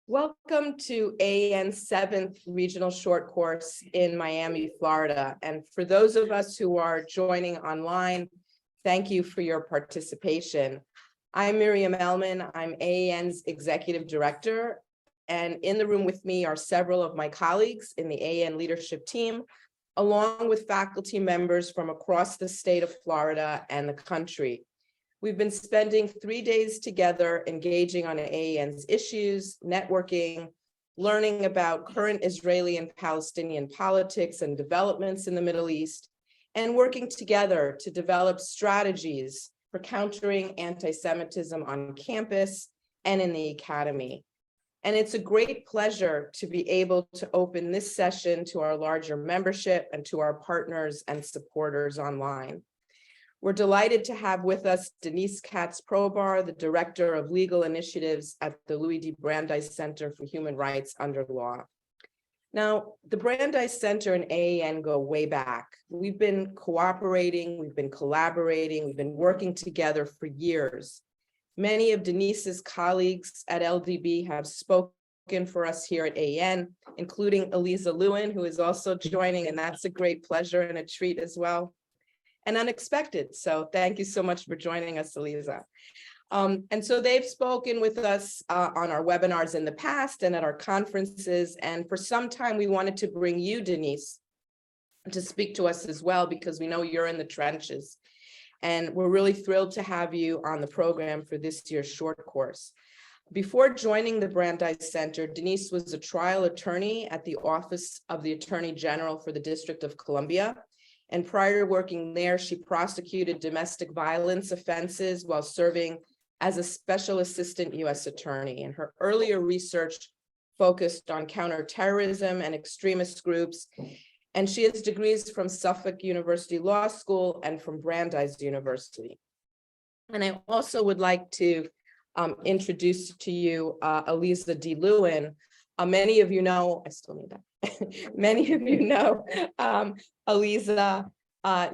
Welcome to AN's 7th Regional Short Course in Miami, Florida. And for those of us who are joining online, thank you for your participation. I'm Miriam Ellman. I'm AN's Executive Director. And in the room with me are several of my colleagues in the AN leadership team, along with faculty members from across the state of Florida and the country. We've been spending 3 days together engaging on AN's issues, networking, learning about current Israeli and Palestinian politics and developments in the Middle East, and working together to develop strategies for countering anti-Semitism on campus and in the academy. And it's a great pleasure to be able to open this session to our larger membership and to our partners and supporters online. We're delighted to have with us Denise Katz-Prober, the Director of Legal Initiatives at the Louis D. Brandeis Center for Human Rights Under Law. Now, the Brandeis Center and AAN go way back. We've been cooperating, we've been collaborating, we've been working together for years. Many of Denise's colleagues at LDB have spoken for us here at AAN, including Alyza Lewin, who is also joining, and that's a great pleasure and a treat as well. And unexpected. So thank you so much for joining us, Alyza. And so they've spoken with us on our webinars in the past and at our conferences. And for some time, we wanted to bring you, Denise, to speak to us as well, because we know you're in the trenches. And we're really thrilled to have you on the program for this year's short course. Before joining the Brandeis Center, Denise was a trial attorney at the Office of the Attorney General for the District of Columbia. And prior to working there, she prosecuted domestic violence offenses while serving as a special assistant U.S. attorney. And her earlier research focused on counterterrorism and extremist groups. And she has degrees from Suffolk University Law School and from Brandeis University. And I also would like to introduce to you Alyza D. Lewin. Many of you know, I still need that. Many of you know Alyza.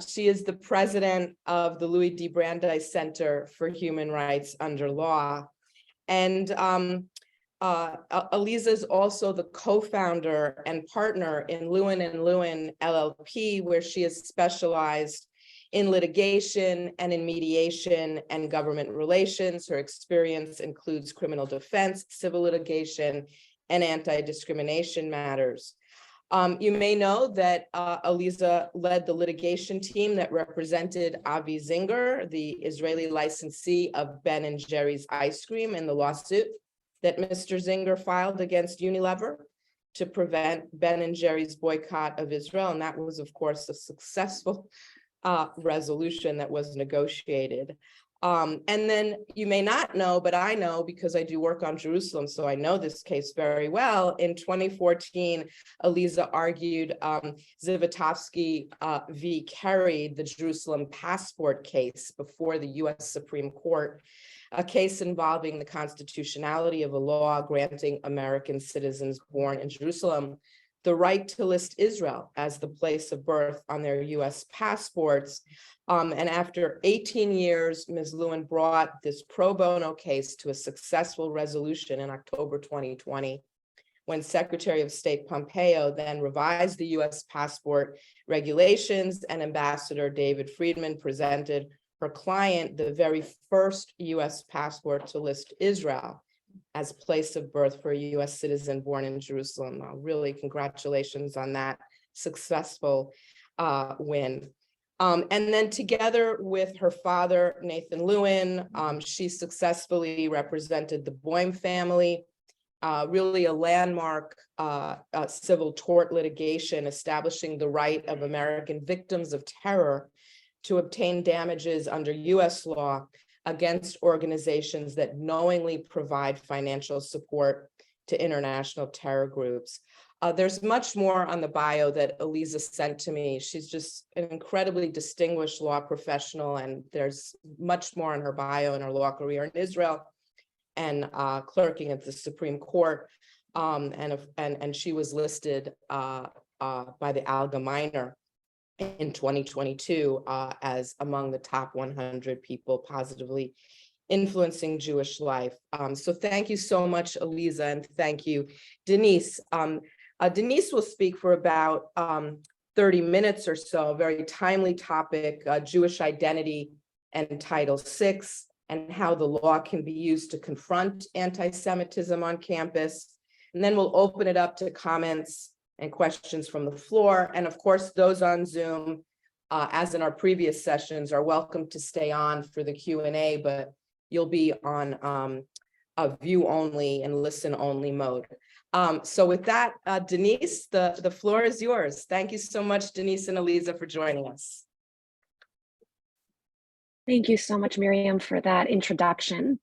She is the president of the Louis D. Brandeis Center for Human Rights Under Law. And Alyza is also the co-founder and partner in Lewin and Lewin LLP, where she is specialized in litigation and in mediation and government relations. Her experience includes criminal defense, civil litigation, and anti-discrimination matters. You may know that Alyza led the litigation team that represented Avi Zinger, the Israeli licensee of Ben & Jerry's ice cream, in the lawsuit that Mr. Zinger filed against Unilever to prevent Ben & Jerry's boycott of Israel. And that was, of course, a successful resolution that was negotiated. And then you may not know, but I know because I do work on Jerusalem, so I know this case very well. In 2014, Alyza argued Zivotofsky v. Kerry, the Jerusalem passport case before the US Supreme Court, a case involving the constitutionality of a law granting American citizens born in Jerusalem the right to list Israel as the place of birth on their US passports. And after 18 years, Ms. Lewin brought this pro bono case to a successful resolution in October 2020, when Secretary of State Pompeo then revised the US passport regulations, and Ambassador David Friedman presented her client the very first US passport to list Israel as place of birth for a US citizen born in Jerusalem. Really, congratulations on that successful win. And then together with her father, Nathan Lewin, she successfully represented the Boehm family, really a landmark civil tort litigation establishing the right of American victims of terror to obtain damages under US law against organizations that knowingly provide financial support to international terror groups. There's much more on the bio that Alyza sent to me. She's just an incredibly distinguished law professional, and there's much more on her bio and her law career in Israel and clerking at the Supreme Court. And she was listed by the Allgemeiner in 2022 as among the top 100 people positively influencing Jewish life. So thank you so much, Alyza, and thank you, Denise. Denise will speak for about 30 minutes or so, a very timely topic, Jewish identity and Title VI, and how the law can be used to confront anti-Semitism on campus. And then we'll open it up to comments and questions from the floor. And of course, those on Zoom, as in our previous sessions, are welcome to stay on for the Q&A, but you'll be on a view only and listen only mode. So with that, Denise, the floor is yours. Thank you so much, Denise and Alyza, for joining us. Thank you so much, Miriam, for that introduction.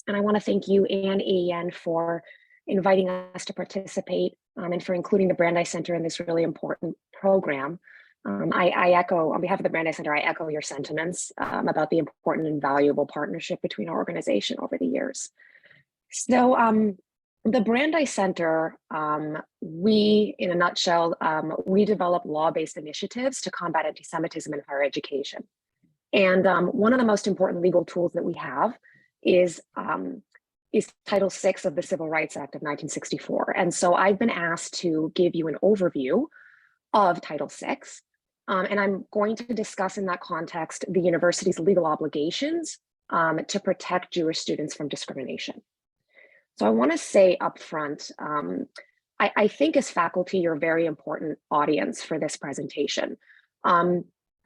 And I want to thank you and AEN for inviting us to participate and for including the Brandeis Center in this really important program. I echo, on behalf of the Brandeis Center, I echo your sentiments about the important and valuable partnership between our organization over the years. So the Brandeis Center, we, in a nutshell, we develop law-based initiatives to combat anti-Semitism in higher education. And one of the most important legal tools that we have is Title VI of the Civil Rights Act of 1964. And so I've been asked to give you an overview of Title VI. And I'm going to discuss in that context the university's legal obligations to protect Jewish students from discrimination. So I want to say up front, I think as faculty, you're a very important audience for this presentation.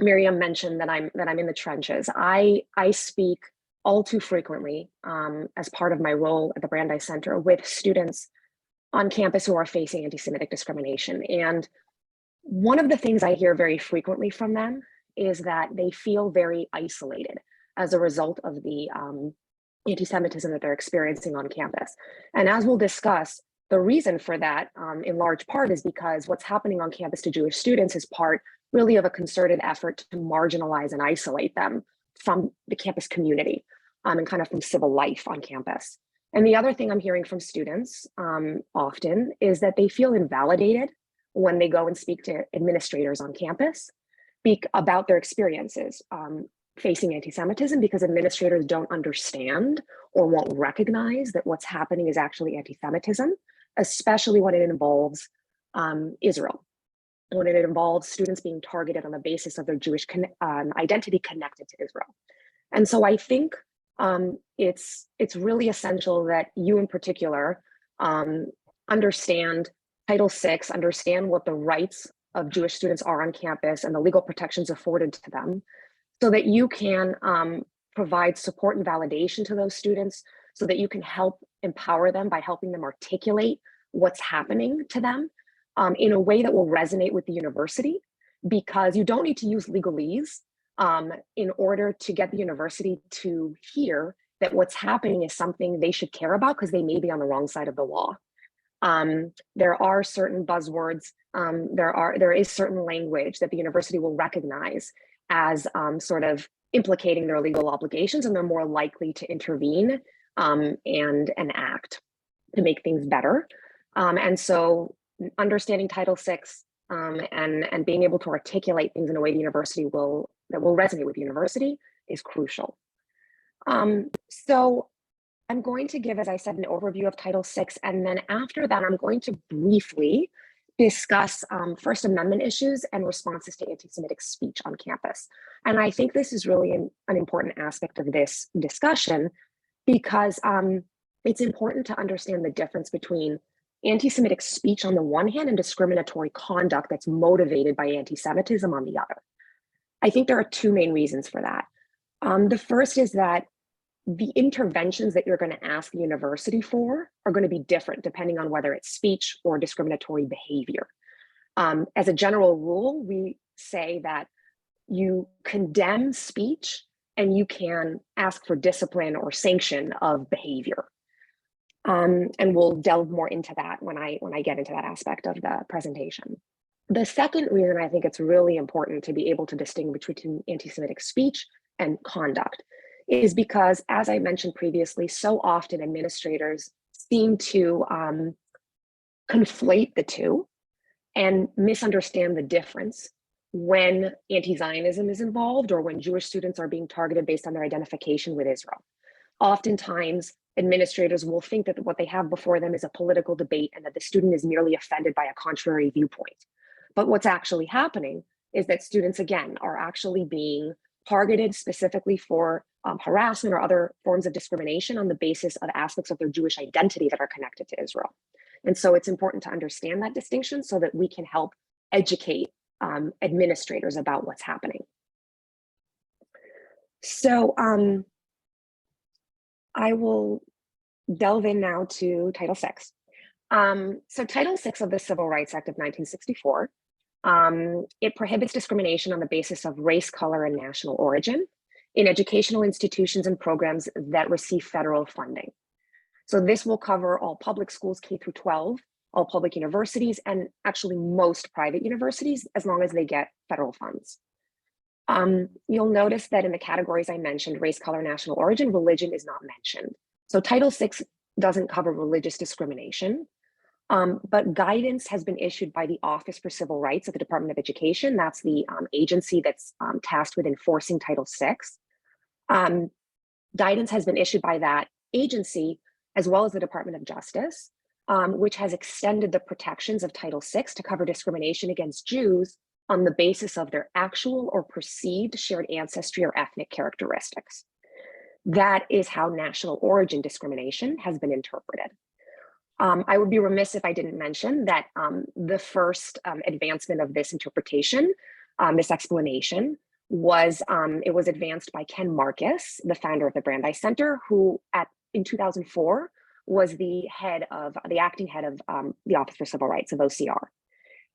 Miriam mentioned that I'm in the trenches. I speak all too frequently as part of my role at the Brandeis Center with students on campus who are facing anti-Semitic discrimination. And one of the things I hear very frequently from them is that they feel very isolated as a result of the anti-Semitism that they're experiencing on campus. And as we'll discuss, the reason for that in large part is because what's happening on campus to Jewish students is part really of a concerted effort to marginalize and isolate them from the campus community and kind of from civil life on campus. And the other thing I'm hearing from students often is that they feel invalidated when they go and speak to administrators on campus about their experiences facing anti-Semitism, because administrators don't understand or won't recognize that what's happening is actually anti-Semitism, especially when it involves Israel, when it involves students being targeted on the basis of their Jewish identity connected to Israel. And so I think it's really essential that you in particular understand Title VI, understand what the rights of Jewish students are on campus and the legal protections afforded to them, so that you can provide support and validation to those students, so that you can help empower them by helping them articulate what's happening to them in a way that will resonate with the university, because you don't need to use legalese in order to get the university to hear that what's happening is something they should care about, because they may be on the wrong side of the law. There are certain buzzwords, there is certain language that the university will recognize as sort of implicating their legal obligations, and they're more likely to intervene and act to make things better. And so understanding Title VI and being able to articulate things in a way the university that will resonate with the university is crucial. So I'm going to give, as I said, an overview of Title VI, and then after that, I'm going to briefly discuss First Amendment issues and responses to anti-Semitic speech on campus. And I think this is really an important aspect of this discussion, because it's important to understand the difference between anti-Semitic speech on the one hand and discriminatory conduct that's motivated by anti-Semitism on the other. I think there are two main reasons for that. The first is that the interventions that you're going to ask the university for are going to be different depending on whether it's speech or discriminatory behavior. As a general rule, we say that you condemn speech and you can ask for discipline or sanction of behavior. And we'll delve more into that when I get into that aspect of the presentation. The second reason I think it's really important to be able to distinguish between anti-Semitic speech and conduct is because, as I mentioned previously, so often administrators seem to conflate the two and misunderstand the difference when anti-Zionism is involved or when Jewish students are being targeted based on their identification with Israel. Oftentimes, administrators will think that what they have before them is a political debate and that the student is merely offended by a contrary viewpoint. But what's actually happening is that students, again, are actually being targeted specifically for harassment or other forms of discrimination on the basis of aspects of their Jewish identity that are connected to Israel. And so it's important to understand that distinction so that we can help educate administrators about what's happening. So I will delve in now to Title VI. So Title VI of the Civil Rights Act of 1964, it prohibits discrimination on the basis of race, color, and national origin in educational institutions and programs that receive federal funding. So this will cover all public schools K through 12, all public universities, and actually most private universities, as long as they get federal funds. You'll notice that in the categories I mentioned, race, color, national origin, religion is not mentioned. So Title VI doesn't cover religious discrimination, but guidance has been issued by the Office for Civil Rights of the Department of Education. That's the agency that's tasked with enforcing Title VI. Guidance has been issued by that agency, as well as the Department of Justice, which has extended the protections of Title VI to cover discrimination against Jews on the basis of their actual or perceived shared ancestry or ethnic characteristics. That is how national origin discrimination has been interpreted. I would be remiss if I didn't mention that the first advancement of this interpretation, this explanation, was it was advanced by Ken Marcus, the founder of the Brandeis Center, who in 2004 was the acting head of the Office for Civil Rights of OCR.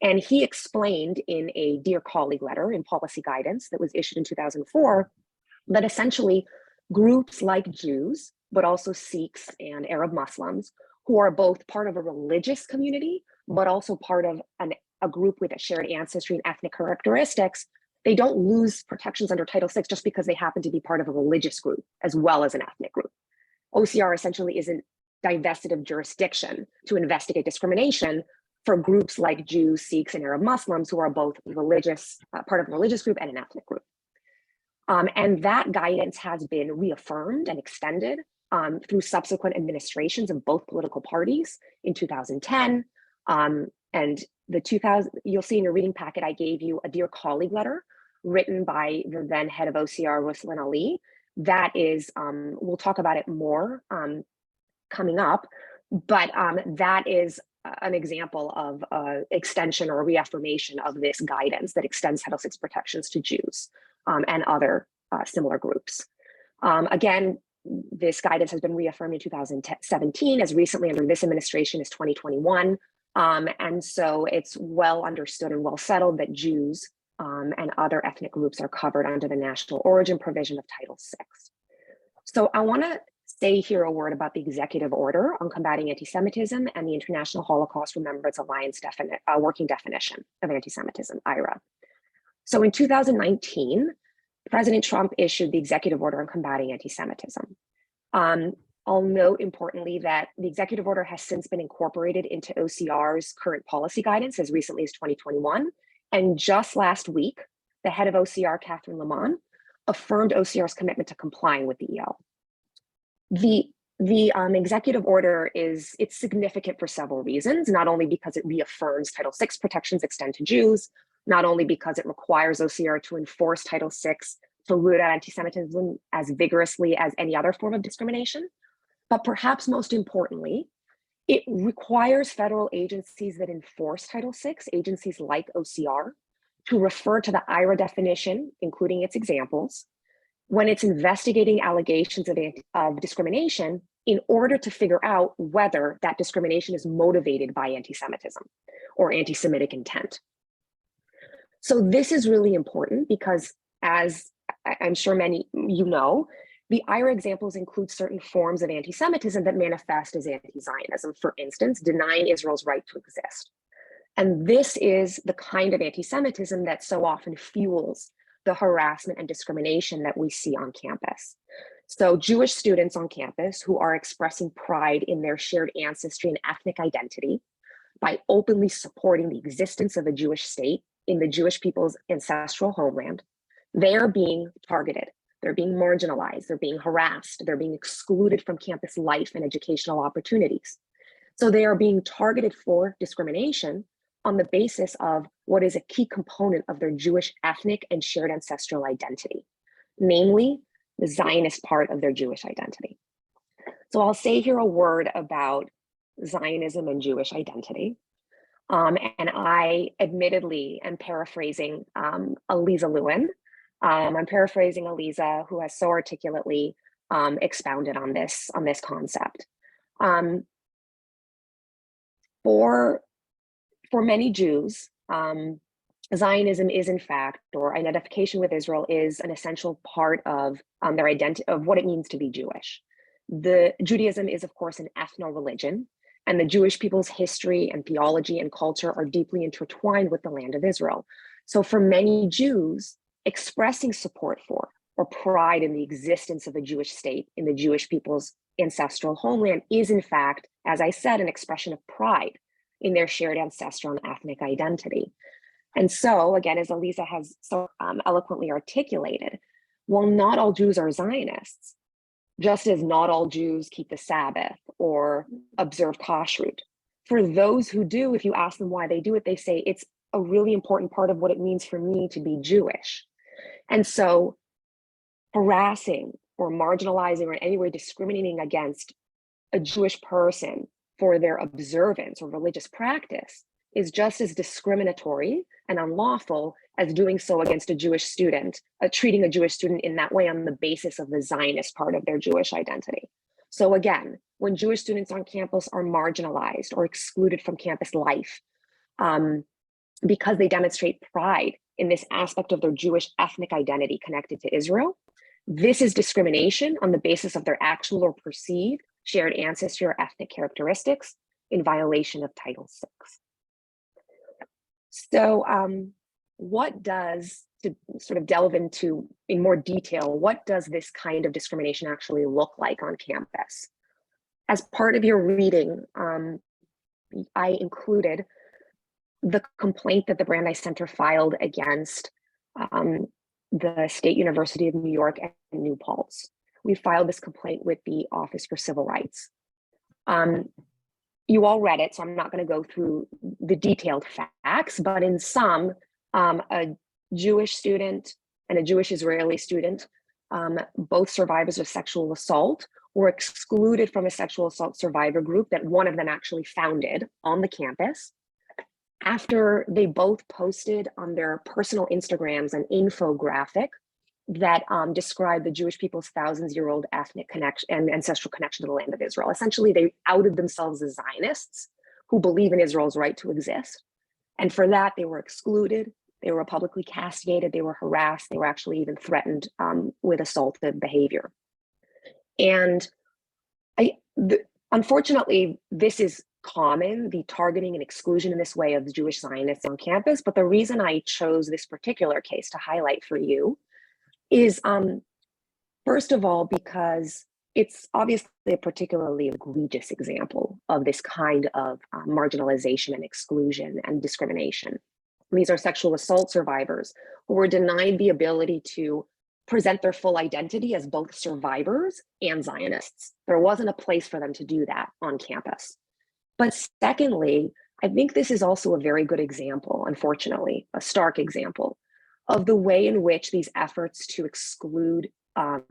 And he explained in a Dear Colleague letter in policy guidance that was issued in 2004 that essentially groups like Jews, but also Sikhs and Arab Muslims, who are both part of a religious community, but also part of a group with a shared ancestry and ethnic characteristics, they don't lose protections under Title VI just because they happen to be part of a religious group as well as an ethnic group. OCR essentially isn't divested of jurisdiction to investigate discrimination for groups like Jews, Sikhs, and Arab Muslims who are both religious, part of a religious group and an ethnic group. And that guidance has been reaffirmed and extended through subsequent administrations of both political parties in 2010. And you'll see in your reading packet, I gave you a Dear Colleague letter written by the then head of OCR, Ruslan Ali. That is, we'll talk about it more coming up, but that is an example of extension or reaffirmation of this guidance that extends Title VI protections to Jews and other similar groups. Again, this guidance has been reaffirmed in 2017, as recently under this administration as 2021. And so it's well understood and well settled that Jews and other ethnic groups are covered under the national origin provision of Title VI. So I want to say here a word about the executive order on combating anti-Semitism and the International Holocaust Remembrance Alliance working definition of anti-Semitism, IHRA. So in 2019, President Trump issued the executive order on combating anti-Semitism. I'll note importantly that the executive order has since been incorporated into OCR's current policy guidance as recently as 2021. And just last week, the head of OCR, Catherine Lemon, affirmed OCR's commitment to complying with the EL. The executive order it's significant for several reasons, not only because it reaffirms Title VI protections extend to Jews, not only because it requires OCR to enforce Title VI to root out anti-Semitism as vigorously as any other form of discrimination, but perhaps most importantly, it requires federal agencies that enforce Title VI, agencies like OCR, to refer to the IHRA definition, including its examples, when it's investigating allegations of discrimination in order to figure out whether that discrimination is motivated by anti-Semitism or anti-Semitic intent. So this is really important because, as I'm sure many you know, the IHRA examples include certain forms of anti-Semitism that manifest as anti-Zionism, for instance, denying Israel's right to exist. And this is the kind of anti-Semitism that so often fuels the harassment and discrimination that we see on campus. So Jewish students on campus who are expressing pride in their shared ancestry and ethnic identity by openly supporting the existence of a Jewish state in the Jewish people's ancestral homeland, they are being targeted they're being marginalized, they're being harassed, they're being excluded from campus life and educational opportunities. So they are being targeted for discrimination on the basis of what is a key component of their Jewish ethnic and shared ancestral identity, namely the Zionist part of their Jewish identity. So I'll say here a word about Zionism and Jewish identity. And I admittedly am paraphrasing Alyza Lewin. I'm paraphrasing Alyza, who has so articulately expounded on this concept. For many Jews, Zionism is in fact, or identification with Israel is an essential part of their identity, of what it means to be Jewish. Judaism is, of course, an ethno-religion, and the Jewish people's history and theology and culture are deeply intertwined with the land of Israel. So for many Jews, expressing support for or pride in the existence of a Jewish state in the Jewish people's ancestral homeland is, in fact, as I said, an expression of pride in their shared ancestral and ethnic identity. And so, again, as Alyza has so eloquently articulated, while not all Jews are Zionists, just as not all Jews keep the Sabbath or observe kashrut, for those who do, if you ask them why they do it, they say it's a really important part of what it means for me to be Jewish. And so harassing or marginalizing or in any way discriminating against a Jewish person for their observance or religious practice is just as discriminatory and unlawful as doing so against a Jewish student, treating a Jewish student in that way on the basis of the Zionist part of their Jewish identity. So again, when Jewish students on campus are marginalized or excluded from campus life because they demonstrate pride in this aspect of their Jewish ethnic identity connected to Israel, this is discrimination on the basis of their actual or perceived shared ancestry or ethnic characteristics in violation of Title VI. So what does, to sort of delve into in more detail, what does this kind of discrimination actually look like on campus? As part of your reading, I included the complaint that the Brandeis Center filed against the State University of New York and New Paltz. We filed this complaint with the Office for Civil Rights. You all read it, so I'm not going to go through the detailed facts, but in sum, a Jewish student and a Jewish Israeli student, both survivors of sexual assault, were excluded from a sexual assault survivor group that one of them actually founded on the campus after they both posted on their personal Instagrams an infographic that described the Jewish people's thousands-year-old ethnic connection and ancestral connection to the land of Israel. Essentially, they outed themselves as Zionists who believe in Israel's right to exist. And for that, they were excluded, they were publicly castigated, they were harassed, they were actually even threatened with assaultive behavior. And unfortunately, this is common, the targeting and exclusion in this way of the Jewish Zionists on campus. But the reason I chose this particular case to highlight for you is, first of all, because it's obviously a particularly egregious example of this kind of marginalization and exclusion and discrimination. These are sexual assault survivors who were denied the ability to present their full identity as both survivors and Zionists. There wasn't a place for them to do that on campus. But secondly, I think this is also a very good example, unfortunately, a stark example of the way in which these efforts to exclude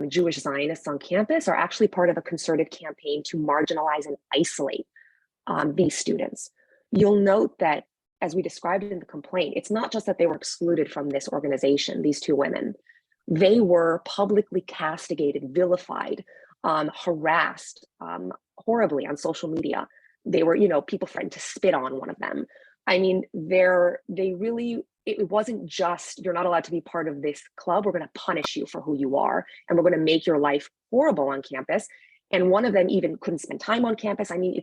Jewish Zionists on campus are actually part of a concerted campaign to marginalize and isolate these students. You'll note that, as we described in the complaint, it's not just that they were excluded from this organization, these two women. They were publicly castigated, vilified, harassed horribly on social media. They were, people threatened to spit on one of them. I mean, it wasn't just, you're not allowed to be part of this club, we're going to punish you for who you are, and we're going to make your life horrible on campus. And one of them even couldn't spend time on campus. I mean,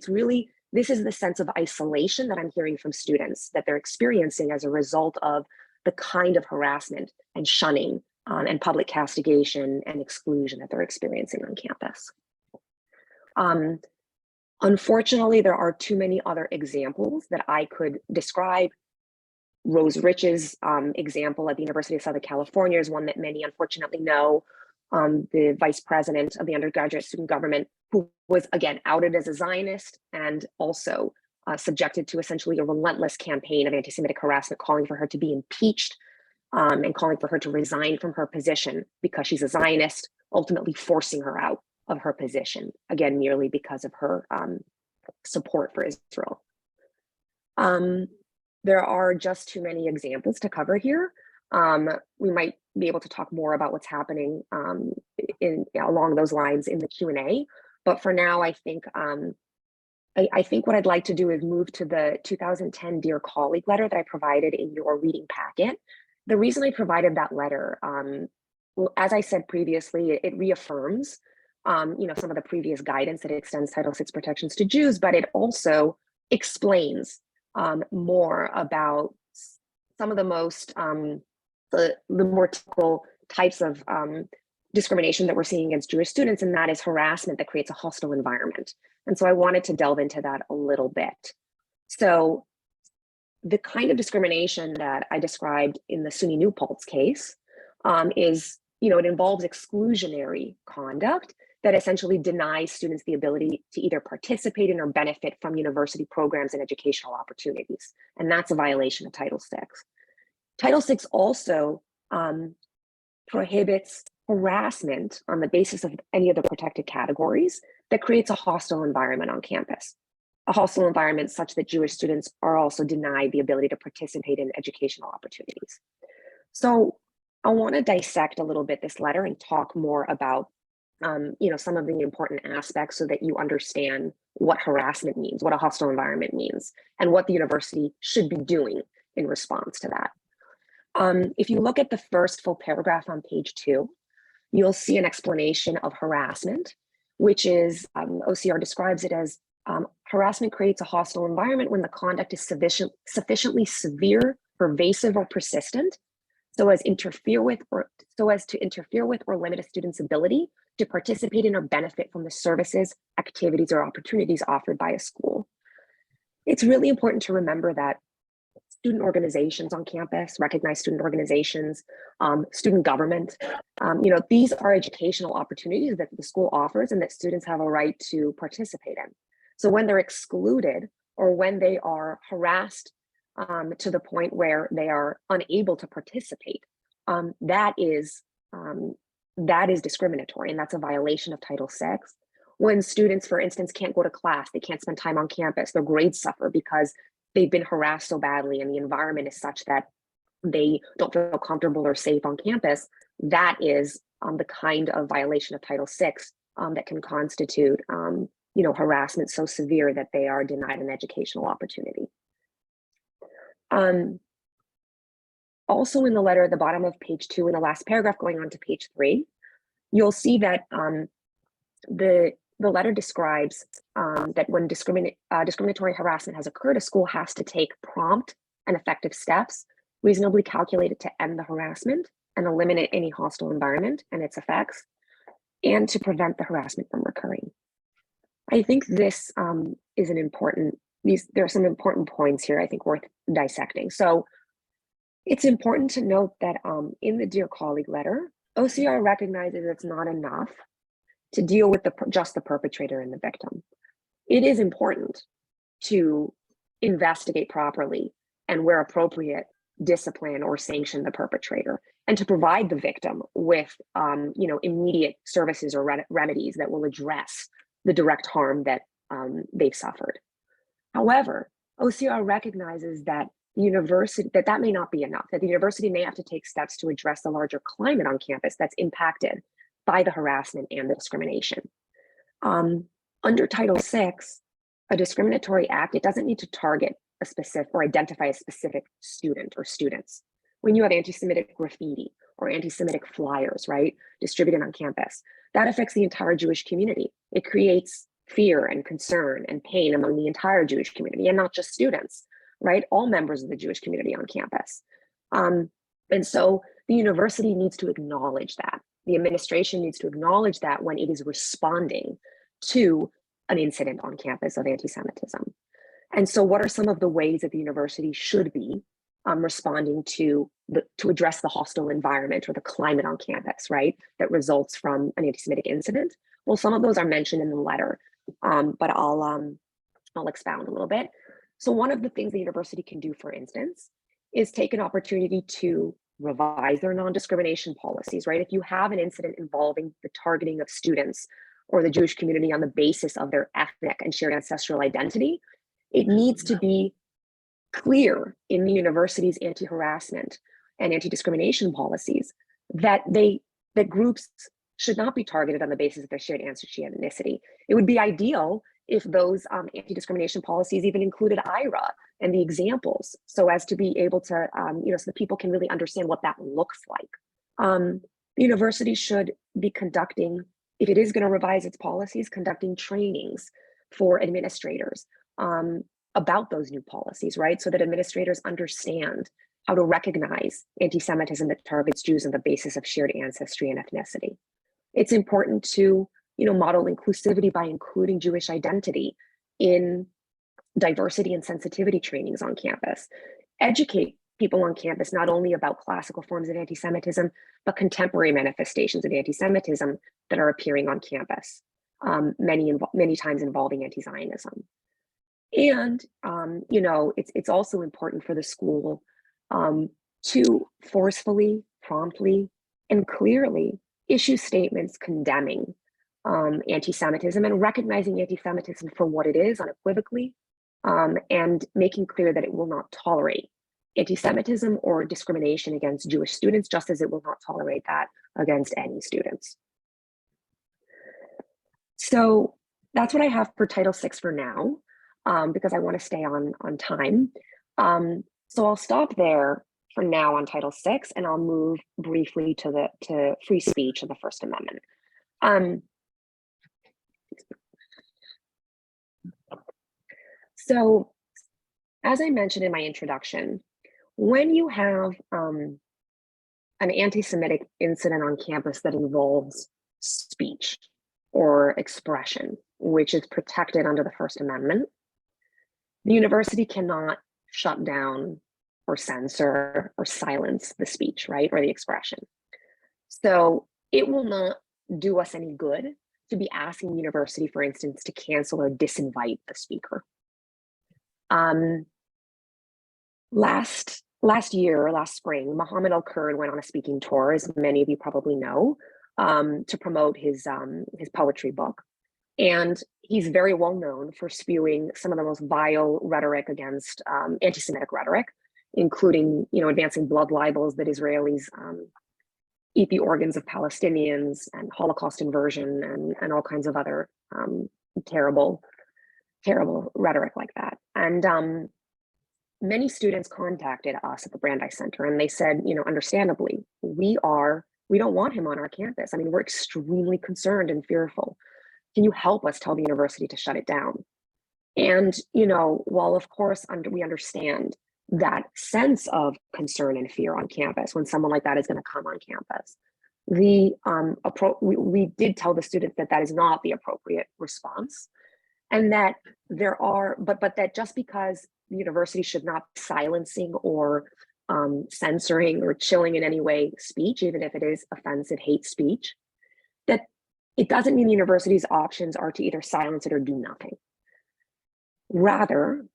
this is the sense of isolation that I'm hearing from students that they're experiencing as a result of the kind of harassment and shunning and public castigation and exclusion that they're experiencing on campus. Unfortunately, there are too many other examples that I could describe. Rose Rich's example at the University of Southern California is one that many unfortunately know. the vice president of the undergraduate student government, who was again outed as a Zionist and also subjected to essentially a relentless campaign of anti-Semitic harassment, calling for her to be impeached and calling for her to resign from her position because she's a Zionist, ultimately forcing her out of her position, again, merely because of her support for Israel. There are just too many examples to cover here. We might be able to talk more about what's happening along those lines in the Q&A, but for now, I think what I'd like to do is move to the 2010 Dear Colleague letter that I provided in your reading packet. The reason I provided that letter, as I said previously, it reaffirms some of the previous guidance that extends Title VI protections to Jews, but it also explains more about some of the most the more typical types of discrimination that we're seeing against Jewish students, and that is harassment that creates a hostile environment. And so I wanted to delve into that a little bit. So the kind of discrimination that I described in the SUNY New Paltz case is, it involves exclusionary conduct that essentially denies students the ability to either participate in or benefit from university programs and educational opportunities. And that's a violation of Title VI. Title VI also prohibits harassment on the basis of any of the protected categories that creates a hostile environment on campus. A hostile environment such that Jewish students are also denied the ability to participate in educational opportunities. So I want to dissect a little bit this letter and talk more about some of the important aspects so that you understand what harassment means, what a hostile environment means, and what the university should be doing in response to that. If you look at the first full paragraph on page 2, you'll see an explanation of harassment, which is, OCR describes it as harassment creates a hostile environment when the conduct is sufficiently severe, pervasive, or persistent, so as to interfere with or limit a student's ability to participate in or benefit from the services, activities, or opportunities offered by a school. It's really important to remember that student organizations on campus, recognized student organizations, student government, these are educational opportunities that the school offers and that students have a right to participate in. So when they're excluded or when they are harassed to the point where they are unable to participate, that is discriminatory, and that's a violation of Title VI. When students, for instance, can't go to class, they can't spend time on campus, their grades suffer because they've been harassed so badly and the environment is such that they don't feel comfortable or safe on campus, that is the kind of violation of Title VI that can constitute harassment so severe that they are denied an educational opportunity. Also in the letter at the bottom of page 2, in the last paragraph going on to page 3, you'll see that the letter describes that when discriminatory harassment has occurred, a school has to take prompt and effective steps, reasonably calculated to end the harassment and eliminate any hostile environment and its effects, and to prevent the harassment from recurring. I think this is there are some important points here I think worth dissecting. So it's important to note that in the Dear Colleague letter, OCR recognizes it's not enough to deal with just the perpetrator and the victim. It is important to investigate properly and, where appropriate, discipline or sanction the perpetrator, and to provide the victim with immediate services or remedies that will address the direct harm that they've suffered. However, OCR recognizes that the university, that may not be enough, that the university may have to take steps to address the larger climate on campus that's impacted by the harassment and the discrimination. Under Title VI, a discriminatory act, it doesn't need to target a specific or identify a specific student or students. When you have anti-Semitic graffiti or anti-Semitic flyers, right, distributed on campus, that affects the entire Jewish community. It creates fear and concern and pain among the entire Jewish community, and not just students, right? All members of the Jewish community on campus. And so the university needs to acknowledge that. The administration needs to acknowledge that when it is responding to an incident on campus of anti-Semitism. And so what are some of the ways that the university should be responding to address the hostile environment or the climate on campus, right, that results from an anti-Semitic incident. Well, some of those are mentioned in the letter, but I'll expound a little bit. So one of the things the university can do, for instance, is take an opportunity to revise their non-discrimination policies, right? If you have an incident involving the targeting of students or the Jewish community on the basis of their ethnic and shared ancestral identity, it needs to be clear in the university's anti-harassment and anti-discrimination policies that groups should not be targeted on the basis of their shared ancestry ethnicity. It would be ideal if those anti-discrimination policies even included IRA and the examples, so as to be able to, so that people can really understand what that looks like. The university should be conducting, if it is going to revise its policies, conducting trainings for administrators about those new policies, right? So that administrators understand how to recognize anti-Semitism that targets Jews on the basis of shared ancestry and ethnicity. It's important to, model inclusivity by including Jewish identity in diversity and sensitivity trainings on campus. Educate people on campus not only about classical forms of anti-Semitism, but manifestations of anti-Semitism that are appearing on campus, many times involving anti-Zionism. And, it's also important for the school to forcefully, promptly, and clearly issue statements condemning anti-Semitism and recognizing anti-Semitism for what it is unequivocally, and making clear that it will not tolerate anti-Semitism or discrimination against Jewish students, just as it will not tolerate that against any students. So that's what I have for Title VI for now, because I want to stay on time. So I'll stop there for now on Title VI, and I'll move briefly to free speech and the First Amendment. So, as I mentioned in my introduction, when you have an anti-Semitic incident on campus that involves speech or expression, which is protected under the First Amendment, the university cannot shut down or censor or silence the speech, right, or the expression. So it will not do us any good to be asking the university, for instance, to cancel or disinvite the speaker. Last spring, Mohammed Al-Kurd went on a speaking tour, as many of you probably know, to promote his poetry book. And he's very well known for spewing some of the most vile rhetoric against anti-Semitic rhetoric, including, advancing blood libels that Israelis eat the organs of Palestinians and Holocaust inversion and all kinds of other terrible rhetoric like that. And many students contacted us at the Brandeis Center, and they said, understandably, we don't want him on our campus. I mean, we're extremely concerned and fearful. Can you help us tell the university to shut it down? And, while of course we understand that sense of concern and fear on campus when someone like that is going to come on campus, we did tell the students that is not the appropriate response, and that but that just because the university should not be silencing or censoring or chilling in any way speech, even if it is offensive hate speech, that it doesn't mean the university's options are to either silence it or do nothing. Rather,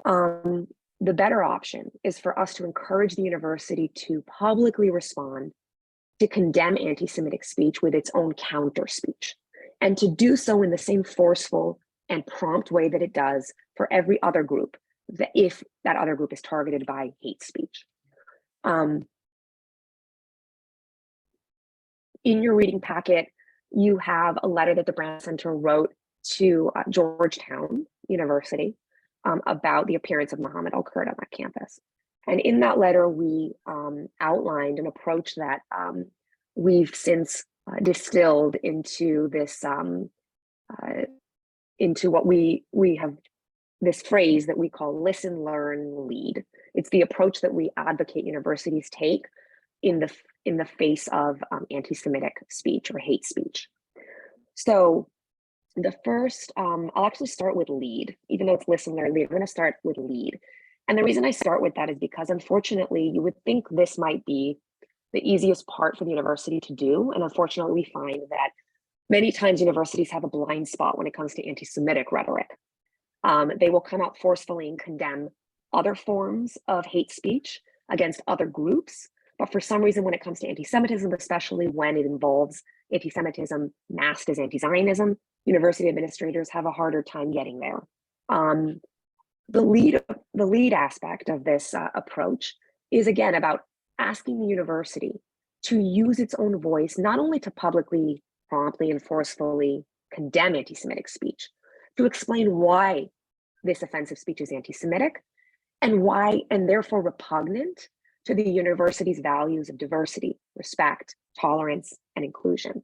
the better option is for us to encourage the university to publicly respond to condemn anti-Semitic speech with its own counter speech, and to do so in the same forceful and prompt way that it does for every other group, that if that other group is targeted by hate speech. In your reading packet, you have a letter that the Brandeis Center wrote to Georgetown University about the appearance of Mohammed Al-Kurd on that campus. And in that letter, we outlined an approach that we've since distilled into this, into what we have, this phrase that we call listen, learn, lead. It's the approach that we advocate universities take in the face of anti-Semitic speech or hate speech. So the first, I'll actually start with lead, even though it's listen, learn, lead. I'm going to start with lead. And the reason I start with that is because unfortunately, you would think this might be the easiest part for the university to do. And unfortunately, we find that many times universities have a blind spot when it comes to anti-Semitic rhetoric. They will come out forcefully and condemn other forms of hate speech against other groups. But for some reason, when it comes to anti-Semitism, especially when it involves anti-Semitism masked as anti-Zionism, university administrators have a harder time getting there. The lead aspect of this approach is, again, about asking the university to use its own voice, not only to publicly, promptly, and forcefully condemn anti-Semitic speech, to explain why this offensive speech is anti-Semitic and why, and therefore repugnant to the university's values of diversity, respect, tolerance, and inclusion.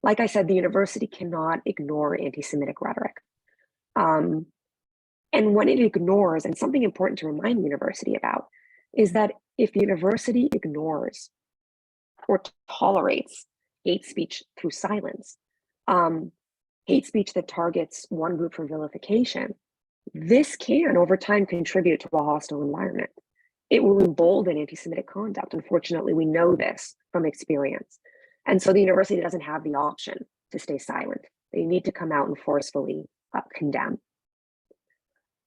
Like I said, the university cannot ignore anti-Semitic rhetoric. And when it ignores, and something important to remind the university about, is that if the university ignores or tolerates hate speech through silence, hate speech that targets one group for vilification, this can over time contribute to a hostile environment. It will embolden anti-Semitic conduct. Unfortunately, we know this from experience. And so the university doesn't have the option to stay silent. They need to come out and forcefully condemn.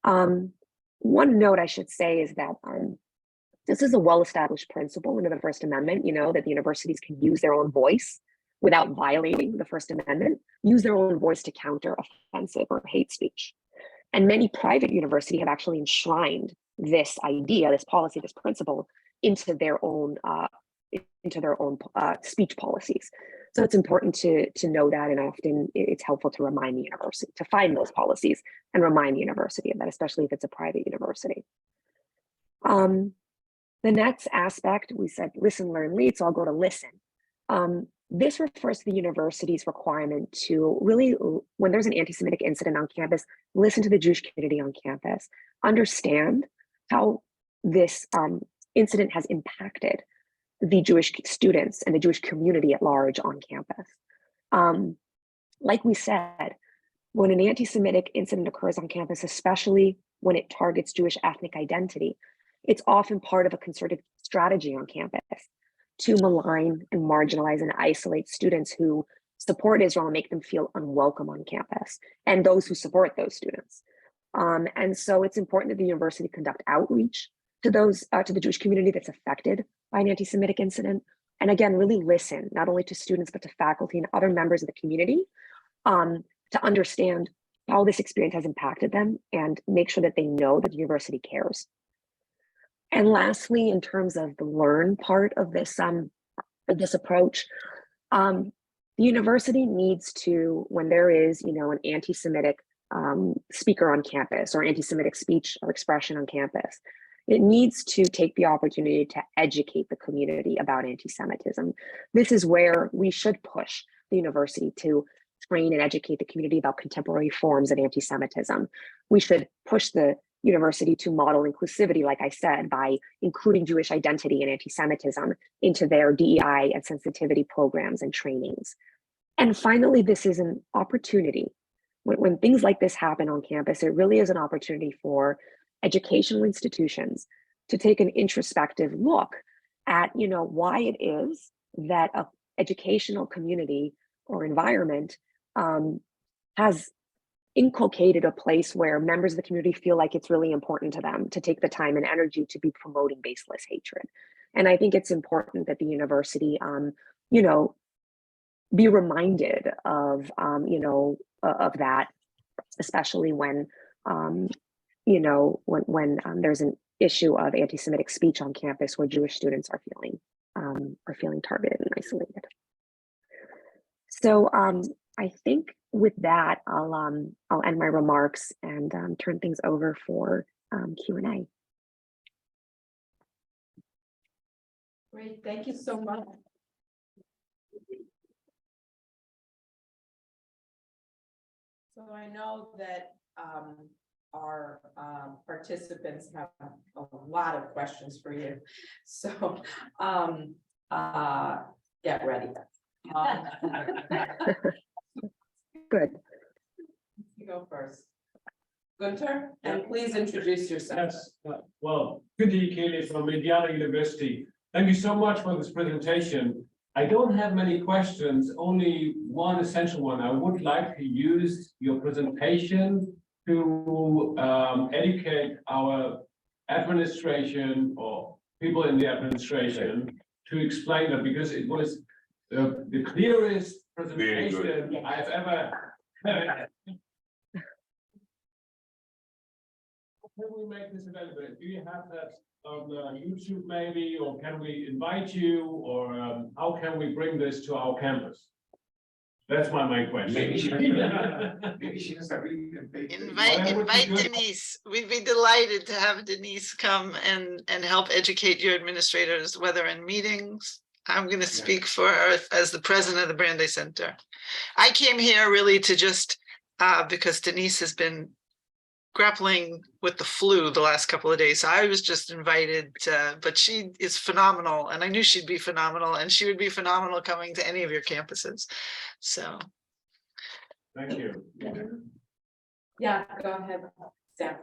One note I should say is that this is a well-established principle under the First Amendment, that the universities can use their own voice without violating the First Amendment, use their own voice to counter offensive or hate speech. And many private universities have actually enshrined this idea, this policy, this principle into their own speech policies. So it's important to know that, and often it's helpful to remind the university to find those policies and remind the university of that, especially if it's a private university. The next aspect, we said listen, learn, lead, so I'll go to listen. This refers to the university's requirement to really, when there's an anti-Semitic incident on campus, listen to the Jewish community on campus, understand how this incident has impacted the Jewish students and the Jewish community at large on campus. Like we said, when an anti-Semitic incident occurs on campus, especially when it targets Jewish ethnic identity, it's often part of a concerted strategy on campus to malign and marginalize and isolate students who support Israel and make them feel unwelcome on campus, and those who support those students. And so it's important that the university conduct outreach to the Jewish community that's affected by an anti-Semitic incident. And again, really listen, not only to students, but to faculty and other members of the community to understand how this experience has impacted them and make sure that they know that the university cares. And lastly, in terms of the learn part of this approach, the university needs to, when there is, an anti-Semitic speaker on campus or anti-Semitic speech or expression on campus, it needs to take the opportunity to educate the community about anti-Semitism. This is where we should push the university to train and educate the community about contemporary forms of anti-Semitism. We should push the university to model inclusivity, like I said, by including Jewish identity and anti-Semitism into their DEI and sensitivity programs and trainings. And finally, this is an opportunity. When things like this happen on campus, it really is an opportunity for educational institutions to take an introspective look at, why it is that an educational community or environment has inculcated a place where members of the community feel like it's really important to them to take the time and energy to be promoting baseless hatred. And I think it's important that the university, be reminded of, of that, especially when, when there's an issue of anti-Semitic speech on campus where Jewish students are feeling targeted and isolated. So I think with that, I'll end my remarks and turn things over for Q&A. Great, thank you so much. So I know that our participants have a lot of questions for you. So get ready. Good. You go first. Gunter, and please introduce yourself. Yes, well, Kundi Kili from Indiana University. Thank you so much for this presentation. I don't have many questions, only one essential one. I would like to use your presentation to educate our administration or people in the administration to explain that, because it was the clearest presentation I've ever heard. Can we make this available? Do you have that on YouTube maybe, or can we invite you, or how can we bring this to our campus? That's my main question. Maybe she doesn't read the paper. Invite Denise. We'd be delighted to have Denise come and help educate your administrators, whether in meetings. I'm going to speak for her as the president of the Brandeis Center. I came here really to just, because Denise has been grappling with the flu the last couple of days. So I was just invited, but she is phenomenal, and I knew she'd be phenomenal, and she would be phenomenal coming to any of your campuses. So. Thank you. Yeah, go ahead, Sam.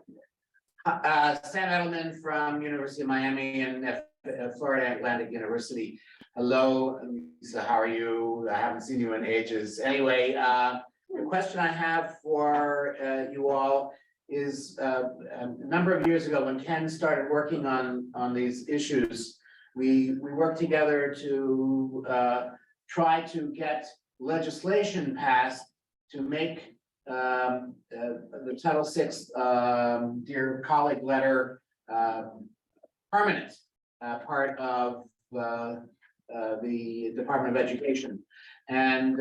Sam Edelman from University of Miami and Florida Atlantic University. Hello, Alyza, how are you? I haven't seen you in ages. Anyway, the question I have for you all is a number of years ago when Ken started working on these issues, we worked together to try to get legislation passed to make the Title VI Dear Colleague letter permanent part of the Department of Education, and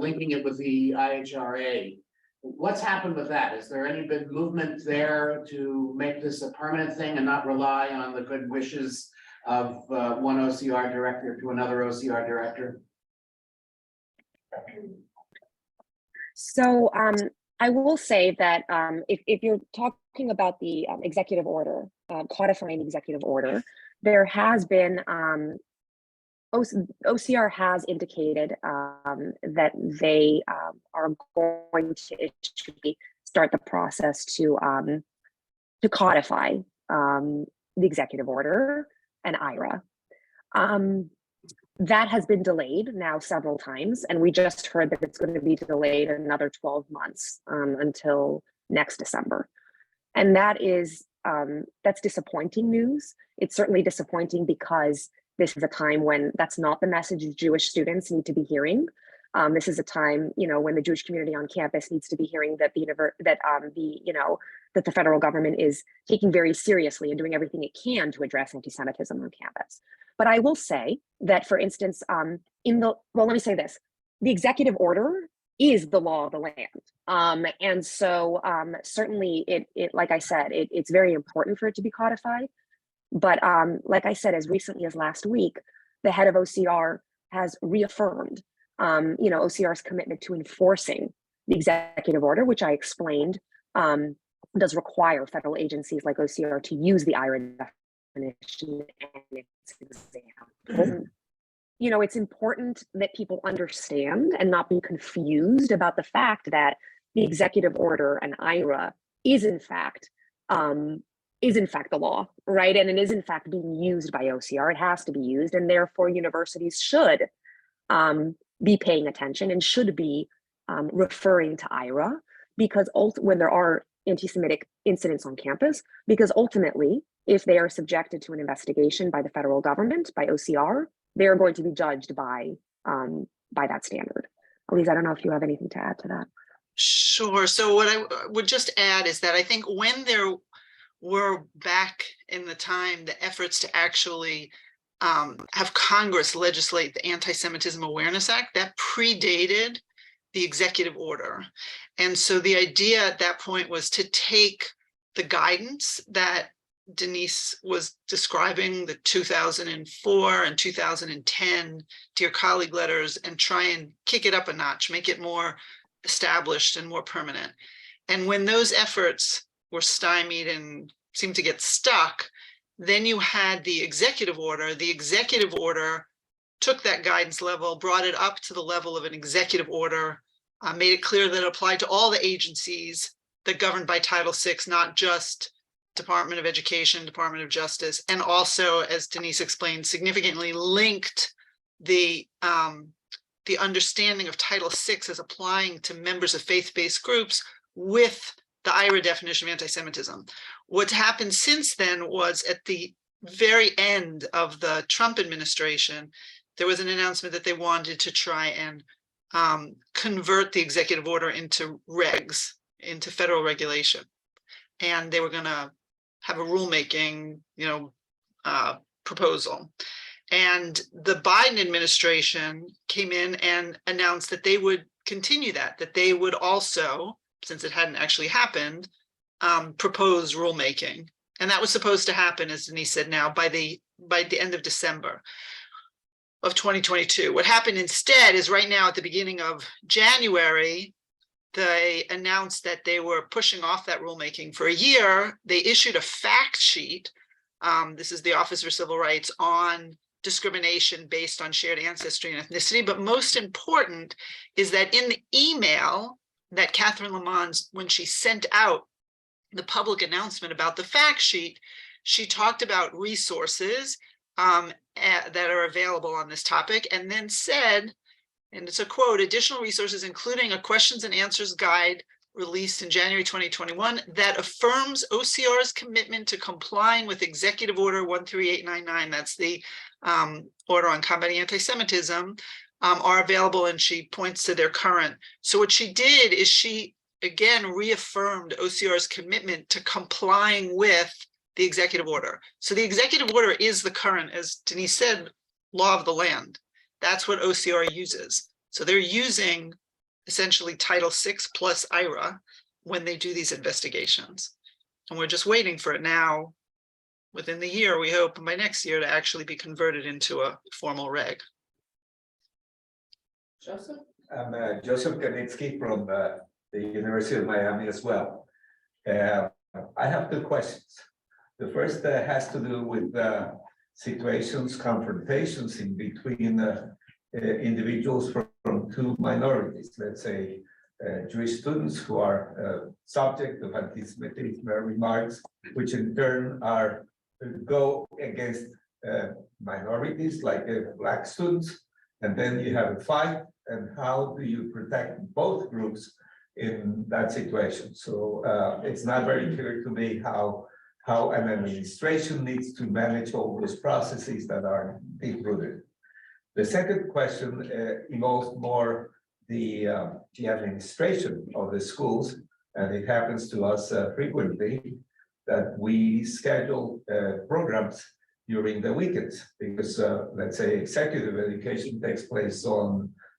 linking it with the IHRA. What's happened with that? Is there any big movement there to make this a permanent thing and not rely on the good wishes of one OCR director to another OCR director? So I will say that if you're talking about the executive order, codifying the executive order, there has been, OCR has indicated that they are going to start the process to codify the executive order and IRA. That has been delayed now several times, and we just heard that it's going to be delayed another 12 months until next December. And that is, that's disappointing news. It's certainly disappointing because this is a time when that's not the message Jewish students need to be hearing. This is a time, when the Jewish community on campus needs to be hearing that that the federal government is taking very seriously and doing everything it can to address anti-Semitism on campus. But I will say that, for instance, let me say this: the executive order is the law of the land, and so certainly it like I said, it's very important for it to be codified. But like I said, as recently as last week, the head of OCR has reaffirmed, OCR's commitment to enforcing the executive order, which I explained does require federal agencies like OCR to use the IRA definition and its example. It's important that people understand and not be confused about the fact that the executive order and IRA is in fact the law, right? And it is in fact being used by OCR. It has to be used, and therefore universities should be paying attention and should be referring to IRA, because when there are anti-Semitic incidents on campus, because ultimately, if they are subjected to an investigation by the federal government, by OCR, they are going to be judged by that standard. Alyza, I don't know if you have anything to add to that. Sure. So what I would just add is that I think when there were back in the time the efforts to actually have Congress legislate the Anti-Semitism Awareness Act, that predated the executive order. And so the idea at that point was to take the guidance that Denise was describing, the 2004 and 2010 Dear Colleague letters, and try and kick it up a notch, make it more established and more permanent. And when those efforts were stymied and seemed to get stuck, then you had the executive order. The executive order took that guidance level, brought it up to the level of an executive order, made it clear that it applied to all the agencies that governed by Title VI, not just Department of Education, Department of Justice, and also, as Denise explained, significantly linked the understanding of Title VI as applying to members of faith-based groups with the IRA definition of anti-Semitism. What's happened since then was at the very end of the Trump administration, there was an announcement that they wanted to try and convert the executive order into regs, into federal regulation. And they were going to have a rulemaking, proposal. And the Biden administration came in and announced that they would continue that they would also, since it hadn't actually happened, propose rulemaking. And that was supposed to happen, as Denise said now, by the end of December of 2022. What happened instead is right now at the beginning of January, they announced that they were pushing off that rulemaking for a year. They issued a fact sheet. This is the Office for Civil Rights on discrimination based on shared ancestry and ethnicity. But most important is that in the email that Catherine Lamont, when she sent out the public announcement about the fact sheet, she talked about resources that are available on this topic, and then said, and it's a quote, additional resources, including a questions and answers guide released in January 2021 that affirms OCR's commitment to complying with Executive Order 13899, that's the order on combating anti-Semitism, are available, and she points to their current. So what she did is she, again, reaffirmed OCR's commitment to complying with the executive order. So the executive order is the current, as Denise said, law of the land. That's what OCR uses. So they're using essentially Title VI plus IRA when they do these investigations. And we're just waiting for it now, within the year, we hope by next year, to actually be converted into a formal reg. Joseph? I'm Joseph Kanitsky from the University of Miami as well. I have two questions. The first has to do with situations, confrontations in between individuals from two minorities, let's say Jewish students who are subject of anti-Semitic remarks, which in turn go against minorities like Black students, and then you have a fight, and how do you protect both groups in that situation? So it's not very clear to me how an administration needs to manage all those processes that are deep-rooted. The second question involves more the administration of the schools, and it happens to us frequently that we schedule programs during the weekends because, let's say, executive education takes place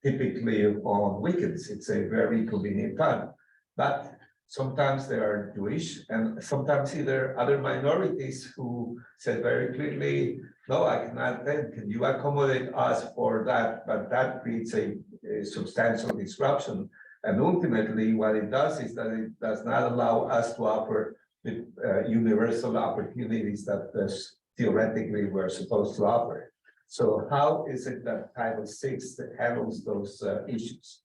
typically on weekends. It's a very convenient time, but sometimes they are Jewish, and sometimes there are other minorities who said very clearly, no, I cannot attend. Can you accommodate us for that? But that creates a substantial disruption. And ultimately, what it does is that it does not allow us to offer the universal opportunities that theoretically we're supposed to offer. So how is it that Title VI handles those issues?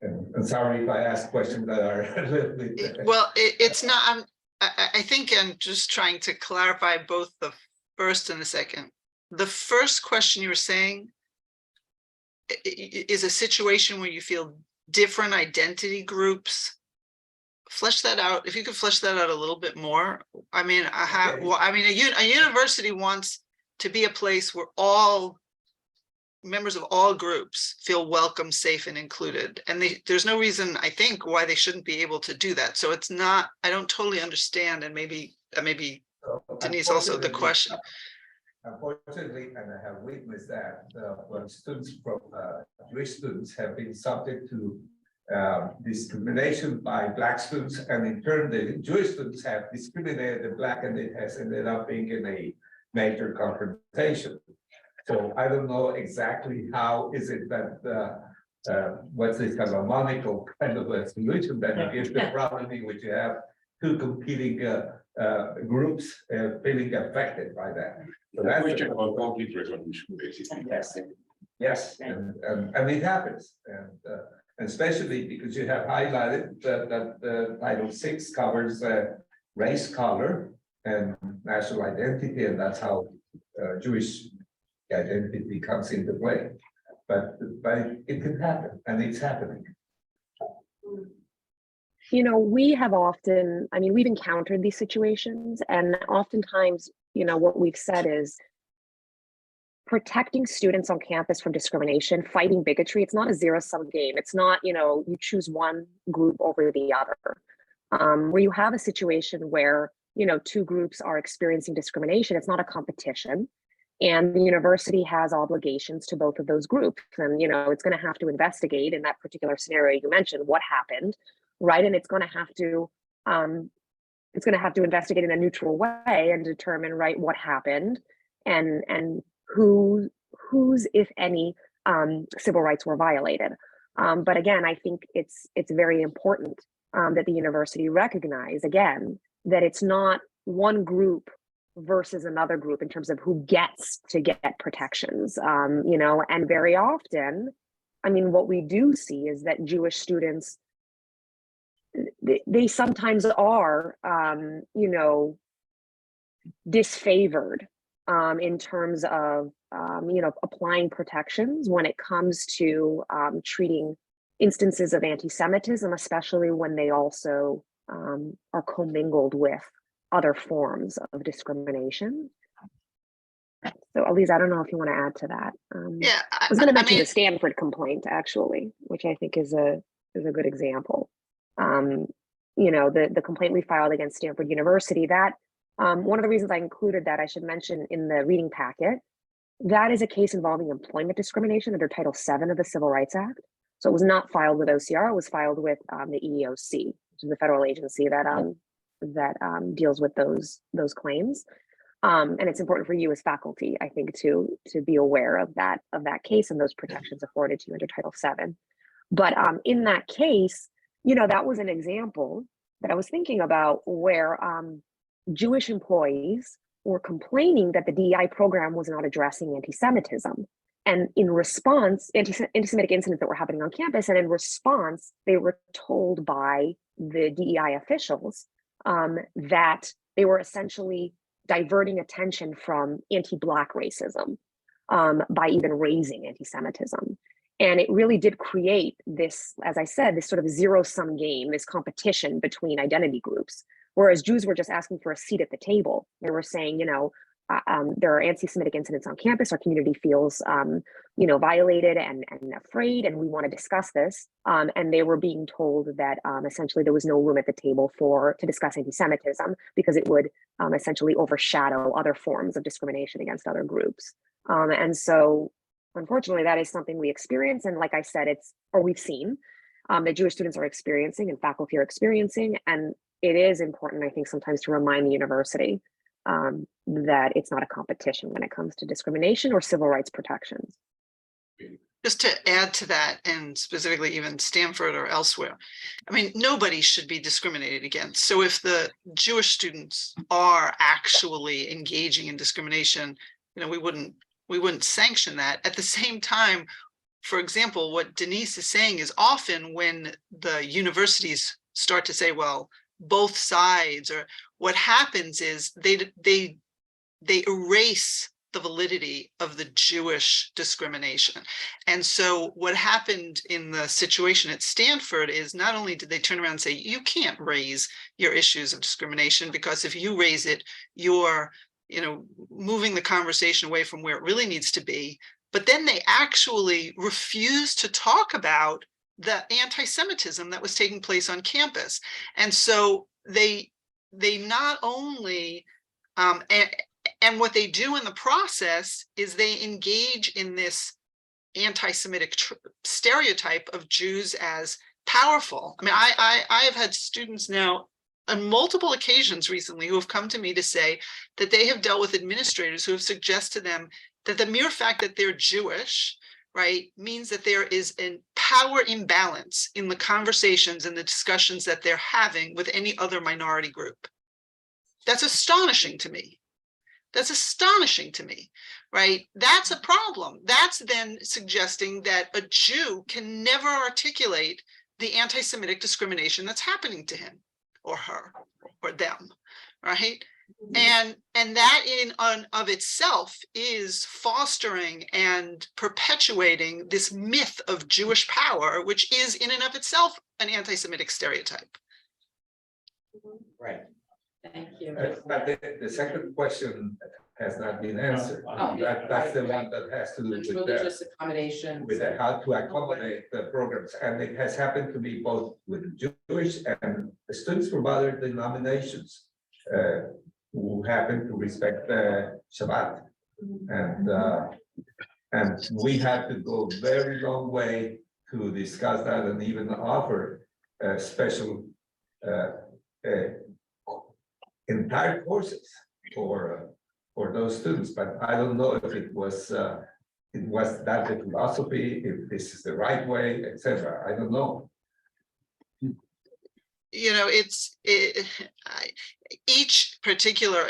And sorry if I ask questions that are a little bit. Well, it's not, I think I'm just trying to clarify both the first and the second. The first question you were saying is a situation where you feel different identity groups. Flesh that out. If you could flesh that out a little bit more. I mean, a university wants to be a place where all members of all groups feel welcome, safe, and included. And there's no reason, I think, why they shouldn't be able to do that. So it's not, I don't totally understand, and maybe Denise also the question. Unfortunately, and I have witnessed that when students from Jewish students have been subject to discrimination by Black students, and in turn the Jewish students have discriminated the Black, and it has ended up being in a major confrontation. So I don't know exactly how is it that what's this kind of harmonical kind of a solution that you give the problem in which you have two competing groups feeling affected by that. So The question about conflict resolution, basically. Yes. Yes, and it happens, and especially because you have highlighted that Title VI covers race, color, and national identity, and that's how Jewish identity comes into play. But it can happen, and it's happening. You know, we have often, I mean, we've encountered these situations, and oftentimes, you know, what we've said is protecting students on campus from discrimination, fighting bigotry. It's not a zero-sum game. It's not, you know, you choose one group over the other. Where you have a situation where, you know, two groups are experiencing discrimination, it's not a competition. And the university has obligations to both of those groups. And, you know, it's going to have to investigate in that particular scenario you mentioned what happened, right? And it's going to have to investigate in a neutral way and determine, right, what happened and whose, if any, civil rights were violated. But again, I think it's very important that the university recognize, again, that it's not one group versus another group in terms of who gets to get protections, you know, and very often, I mean, what we do see is that Jewish students, they sometimes are, you know, disfavored in terms of, you know, applying protections when it comes to treating instances of anti-Semitism, especially when they also are commingled with other forms of discrimination. So Alyza, I don't know if you want to add to that. Yeah, I was going to mention the Stanford complaint, actually, which I think is a good example. You know, the complaint we filed against Stanford University, that one of the reasons I included that, I should mention in the reading packet, that is a case involving employment discrimination under Title VII of the Civil Rights Act. So it was not filed with OCR, it was filed with the EEOC, which is the federal agency that deals with those claims. And it's important for you as faculty, I think, to be aware of that case and those protections afforded to you under Title VII. But in that case, you know, that was an example that I was thinking about where Jewish employees were complaining that the DEI program was not addressing anti-Semitism. And in response, anti-Semitic incidents that were happening on campus, and in response, they were told by the DEI officials that they were essentially diverting attention from anti-Black racism by even raising anti-Semitism. And it really did create this, as I said, this sort of zero-sum game, this competition between identity groups. Whereas Jews were just asking for a seat at the table. They were saying, you know, there are anti-Semitic incidents on campus. Our community feels, you know, violated and afraid, and we want to discuss this. And they were being told that essentially there was no room at the table to discuss anti-Semitism because it would essentially overshadow other forms of discrimination against other groups. And so, unfortunately, that is something we experience. And like I said, we've seen that Jewish students are experiencing and faculty are experiencing. And it is important, I think, sometimes to remind the university that it's not a competition when it comes to discrimination or civil rights protections. Just to add to that, and specifically even Stanford or elsewhere, I mean, nobody should be discriminated against. So if the Jewish students are actually engaging in discrimination, you know, we wouldn't sanction that. At the same time, for example, what Denise is saying is often when the universities start to say, well, both sides, or what happens is they erase the validity of the Jewish discrimination. And so what happened in the situation at Stanford is not only did they turn around and say, you can't raise your issues of discrimination because if you raise it, you're, you know, moving the conversation away from where it really needs to be. But then they actually refused to talk about the anti-Semitism that was taking place on campus. And so they not only, and what they do in the process is they engage in this anti-Semitic stereotype of Jews as powerful. I mean, I have had students now on multiple occasions recently who have come to me to say that they have dealt with administrators who have suggested to them that the mere fact that they're Jewish, right, means that there is a power imbalance in the conversations and the discussions that they're having with any other minority group. That's astonishing to me. That's astonishing to me. right? That's a problem. That's then suggesting that a Jew can never articulate the anti-Semitic discrimination that's happening to him or her or them, right? And that in and of itself is fostering and perpetuating this myth of Jewish power, which is in and of itself an anti-Semitic stereotype. Right. Thank you. But the second question has not been answered. Oh, That's the one that has to do It's with religious accommodations. how to accommodate the programs. And it has happened to me both with Jewish and students from other denominations who happen to respect Shabbat. And we had to go a very long way to discuss that and even offer special entire courses for those students, but I don't know if it was that the philosophy, if this is the right way, etc. I don't know. You know, each particular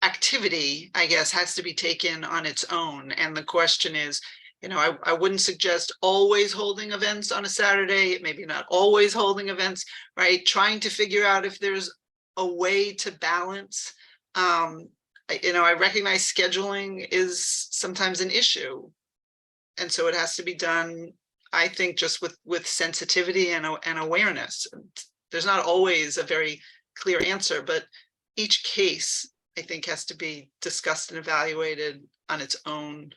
activity, I guess, has to be taken on its own. And the question is, you know, I wouldn't suggest always holding events on a Saturday, maybe not always holding events, right? Trying to figure out if there's a way to balance. You know, I recognize scheduling is sometimes an issue. And so it has to be done, I think, just with sensitivity and awareness. There's not always a very clear answer, but each case, I think, has to be discussed and evaluated on its own,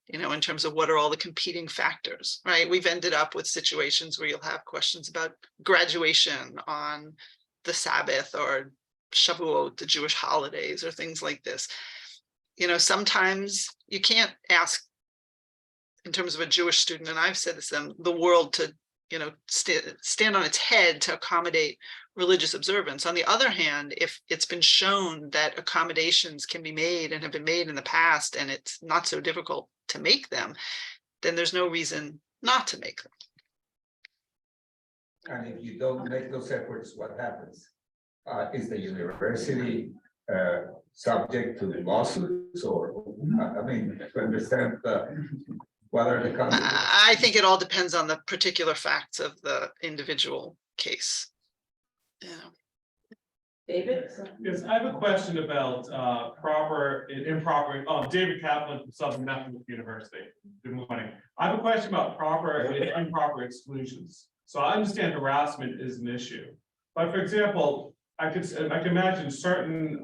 you know, in terms of what are all the competing factors, right? We've ended up with situations where you'll have questions about graduation on the Sabbath or Shavuot, the Jewish holidays, or things like this. You know, sometimes you can't ask, in terms of a Jewish student, and I've said this to them, the world to, you know, stand on its head to accommodate religious observance. On the other hand, if it's been shown that accommodations can be made and have been made in the past, and it's not so difficult to make them, then there's no reason not to make them. And if you don't make those efforts, what happens? Is the university subject to lawsuits, or I mean, to understand what are the consequences? I think it all depends on the particular facts of the individual case. You know. David? Yes, I have a question about proper and improper. David Kaplan from Southern Methodist University. Good morning. I have a question about proper and improper exclusions. So I understand harassment is an issue, but for example, I can imagine certain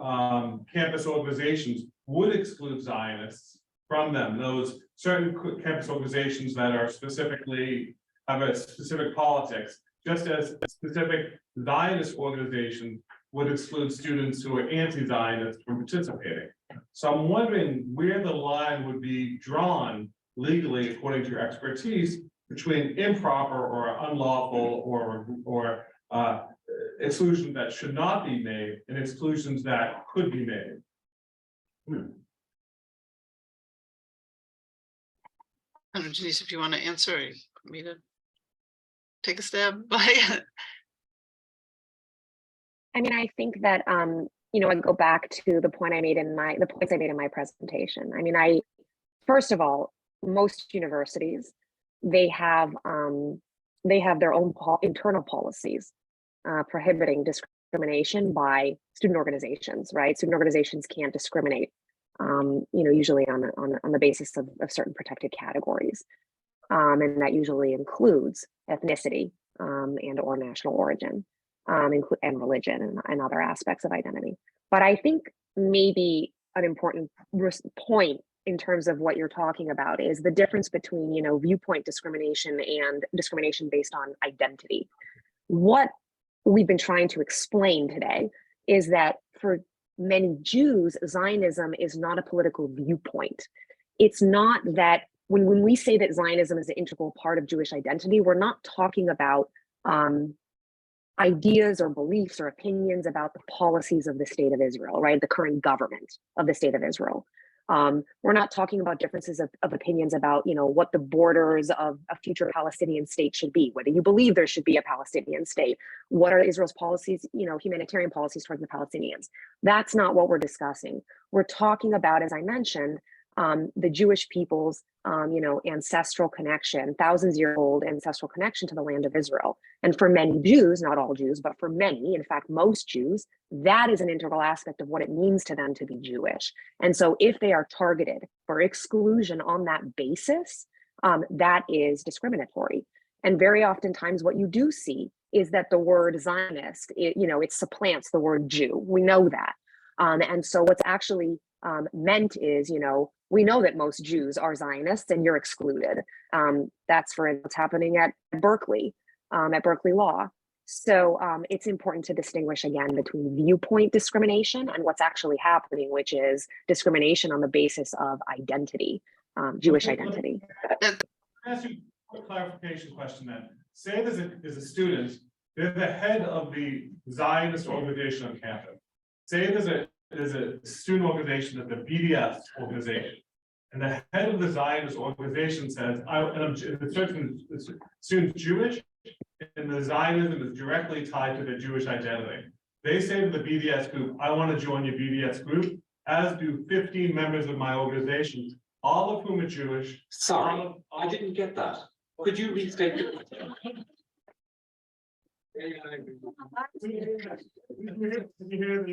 campus organizations would exclude Zionists from them. Those certain campus organizations that are specifically have a specific politics, just as specific Zionist organizations would exclude students who are anti-Zionist from participating. So I'm wondering where the line would be drawn legally, according to your expertise, between improper or unlawful or exclusions that should not be made and exclusions that could be made. I don't know, Denise, if you want to answer, or you want me to take a stab? I mean, I think that, you know, I go back to the points I made in my presentation. I mean, first of all, most universities, they have their own internal policies prohibiting discrimination by student organizations, right? Student organizations can't discriminate, you know, usually on the basis of certain protected categories. And that usually includes ethnicity and or national origin, and religion and other aspects of identity. But I think maybe an important point in terms of what you're talking about is the difference between, you know, viewpoint discrimination and discrimination based on identity. What we've been trying to explain today is that for many Jews, Zionism is not a political viewpoint. It's not that when we say that Zionism is an integral part of Jewish identity, we're not talking about ideas or beliefs or opinions about the policies of the state of Israel, right? The current government of the state of Israel. We're not talking about differences of opinions about, what the borders of a future Palestinian state should be, whether you believe there should be a Palestinian state, what are Israel's policies, humanitarian policies towards the Palestinians. That's not what we're discussing. We're talking about, as I mentioned, the Jewish people's, ancestral connection, thousands-year-old ancestral connection to the land of Israel. And for many Jews, not all Jews, but for many, in fact, most Jews, that is an integral aspect of what it means to them to be Jewish. And so if they are targeted for exclusion on that basis, that is discriminatory. And very oftentimes what you do see is that the word Zionist, it supplants the word Jew. We know that. And so what's actually meant is, we know that most Jews are Zionists and you're excluded. That's for what's happening at Berkeley Law. So it's important to distinguish again between viewpoint discrimination and what's actually happening, which is discrimination on the basis of identity, Jewish identity. Can I ask you a clarification question then? Say there's a student, they're the head of the Zionist organization on campus. Say there's a student organization that's a BDS organization. And the head of the Zionist organization says, the student's Jewish, and the Zionism is directly tied to their Jewish identity. They say to the BDS group, I want to join your BDS group, as do 15 members of my organization, all of whom are Jewish. Sorry, I didn't get that. Could you restate it? You hear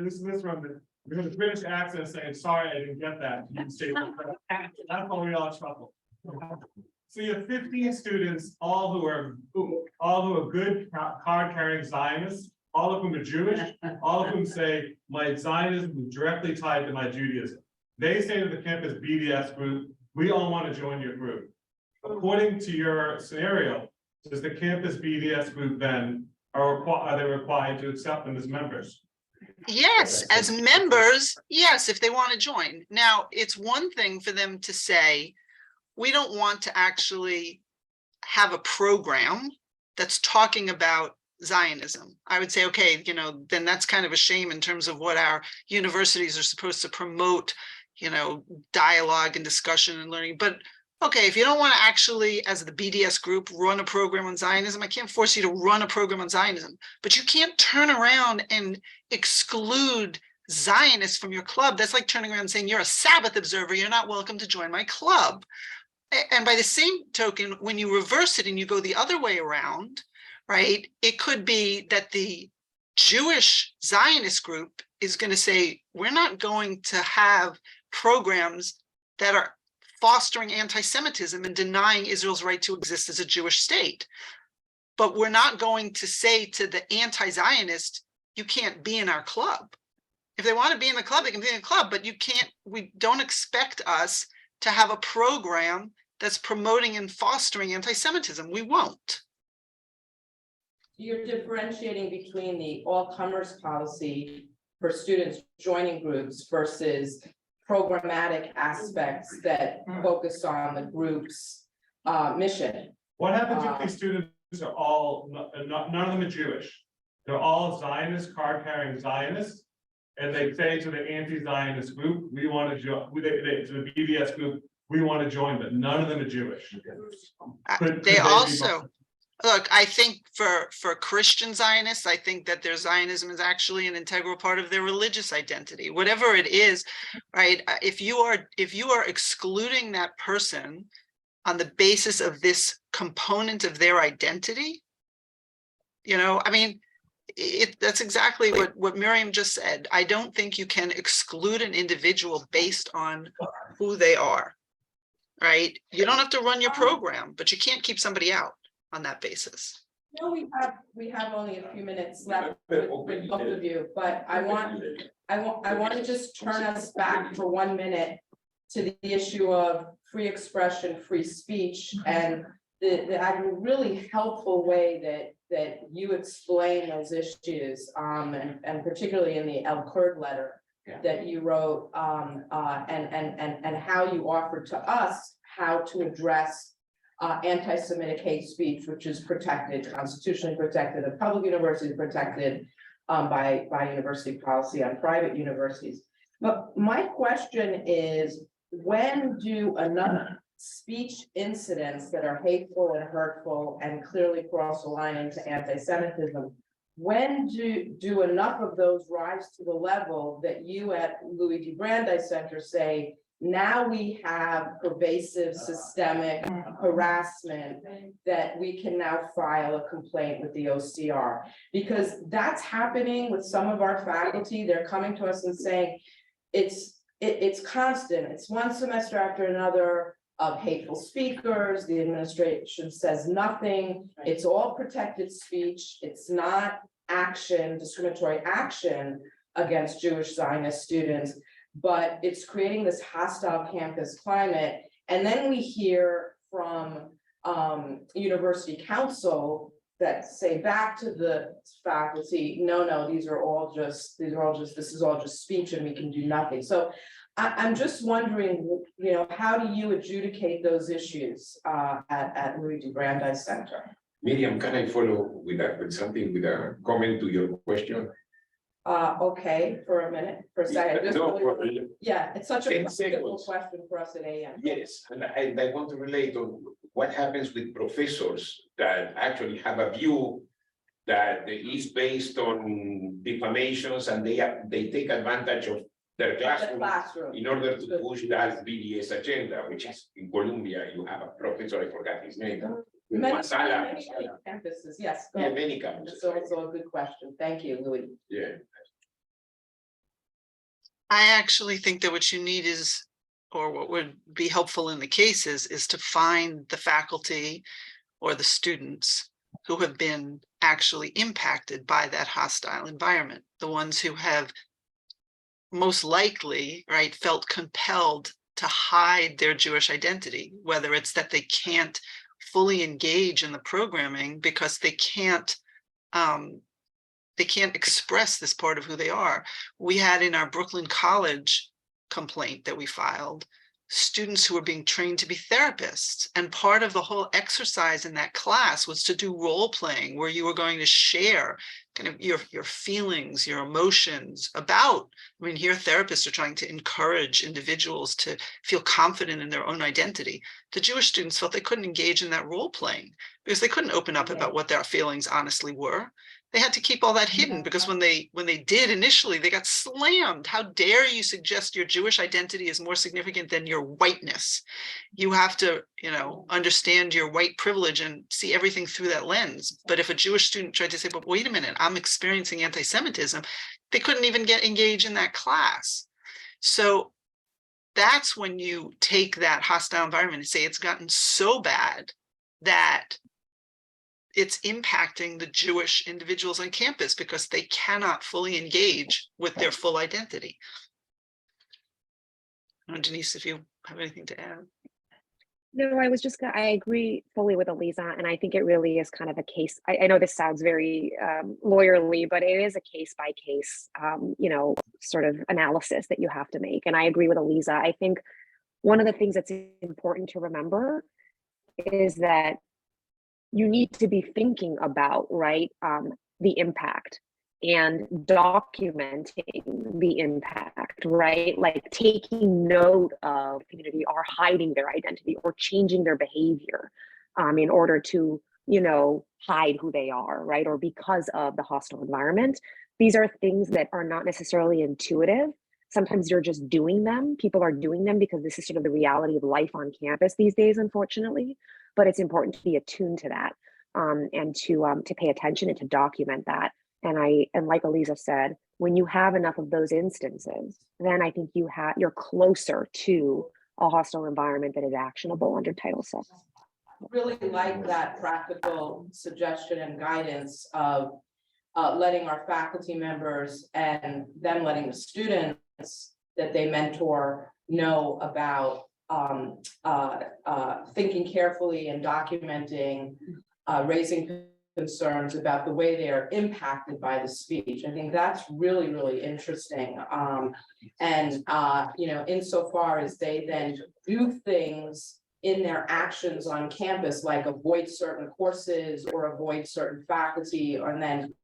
this from the British accent saying, sorry, I didn't get that. You say that's how we all trouble. So you have 15 students, all who are good card-carrying Zionists, all of whom are Jewish, all of whom say my Zionism is directly tied to my Judaism. They say to the campus BDS group, we all want to join your group. According to your scenario, does the campus BDS group then are they required to accept them as members? Yes, as members, yes, if they want to join. Now, it's one thing for them to say, we don't want to actually have a program that's talking about Zionism. I would say, okay, then that's kind of a shame in terms of what our universities are supposed to promote, dialogue and discussion and learning. But okay, if you don't want to actually, as the BDS group, run a program on Zionism, I can't force you to run a program on Zionism, but you can't turn around and exclude Zionists from your club. That's like turning around and saying, you're a Sabbath observer, you're not welcome to join my club. And by the same token, when you reverse it and you go the other way around, right, it could be that the Jewish Zionist group is going to say, we're not going to have programs that are fostering anti-Semitism and denying Israel's right to exist as a Jewish state. But we're not going to say to the anti-Zionist, you can't be in our club. If they want to be in the club, they can be in the club, but we don't expect us to have a program that's promoting and fostering anti-Semitism. We won't. You're differentiating between the all-comers policy for students joining groups versus programmatic aspects that focus on the group's mission. What happens if these students are all, none of them are Jewish? They're all Zionist, card-carrying Zionists, and they say to the anti-Zionist group, we want to join, to the BDS group, we want to join, but none of them are Jewish. They also, look, I think for Christian Zionists, I think that their Zionism is actually an integral part of their religious identity, whatever it is, right? If you are excluding that person on the basis of this component of their identity, I mean, that's exactly what Miriam just said. I don't think you can exclude an individual based on who they are, right? You don't have to run your program, but you can't keep somebody out on that basis. No, we have only a few minutes left with both of you, but I want to just turn us back for 1 minute to the issue of free expression, free speech, and the really helpful way that you explain those issues, and particularly in the El Kurd letter that you wrote, and how you offered to us how to address anti-Semitic hate speech, which is protected, constitutionally protected, at public universities protected by university policy on private universities. But my question is, when do enough speech incidents that are hateful and hurtful and clearly cross the line into anti-Semitism, when do enough of those rise to the level that you at Louis D. Brandeis Center say, now we have pervasive systemic harassment that we can now file a complaint with the OCR? Because that's happening with some of our faculty. They're coming to us and saying, it's constant. It's one semester after another of hateful speakers. The administration says nothing. It's all protected speech. It's not action, discriminatory action against Jewish Zionist students, but it's creating this hostile campus climate. And then we hear from university council that say back to the faculty, no, this is all just speech and we can do nothing. So I'm just wondering, how do you adjudicate those issues at Louis D. Brandeis Center? Miriam, can I follow with a comment to your question? Okay, for a minute, for a second. Yeah, it's such a 10 practical seconds. question for us at AM. Yes, and I want to relate on what happens with professors that actually have a view that is based on defamations, and they take advantage of their classroom in order to push that BDS agenda, which is in Columbia. You have a professor, I forgot his name. Many Masala. campuses, yes. Yeah, many campuses. That's also a good question. Thank you, Louis. Yeah. I actually think that what you need is, or what would be helpful in the cases, is to find the faculty or the students who have been actually impacted by that hostile environment, the ones who have most likely, right, felt compelled to hide their Jewish identity, whether it's that they can't fully engage in the programming because they can't express this part of who they are. We had in our Brooklyn College complaint that we filed, students who were being trained to be therapists. And part of the whole exercise in that class was to do role playing, where you were going to share kind of your feelings, your emotions about, here therapists are trying to encourage individuals to feel confident in their own identity. The Jewish students felt they couldn't engage in that role playing because they couldn't open up about what their feelings honestly were. They had to keep all that hidden because when they did initially, they got slammed. How dare you suggest your Jewish identity is more significant than your whiteness? You have to, understand your white privilege and see everything through that lens. But if a Jewish student tried to say, but wait a minute, I'm experiencing anti-Semitism, they couldn't even engage in that class. So that's when you take that hostile environment and say it's gotten so bad that it's impacting the Jewish individuals on campus because they cannot fully engage with their full identity. Denise, if you have anything to add. No, I agree fully with Alyza, and I think it really is kind of a case. I know this sounds very lawyerly, but it is a case by case, sort of analysis that you have to make. And I agree with Alyza. I think one of the things that's important to remember is that you need to be thinking about, right, the impact and documenting the impact, right? Like taking note of community are hiding their identity or changing their behavior in order to, hide who they are, right? Or because of the hostile environment. These are things that are not necessarily intuitive. Sometimes you're just doing them. People are doing them because this is sort of the reality of life on campus these days, unfortunately. But it's important to be attuned to that and to pay attention and to document that. And like Alyza said, when you have enough of those instances, then I think you're closer to a hostile environment that is actionable under Title VI. Really like that practical suggestion and guidance of letting our faculty members and them letting the students that they mentor know about thinking carefully and documenting, raising concerns about the way they are impacted by the speech. I think that's really, really interesting. Insofar as they then do things in their actions on campus, like avoid certain courses or avoid certain faculty, and then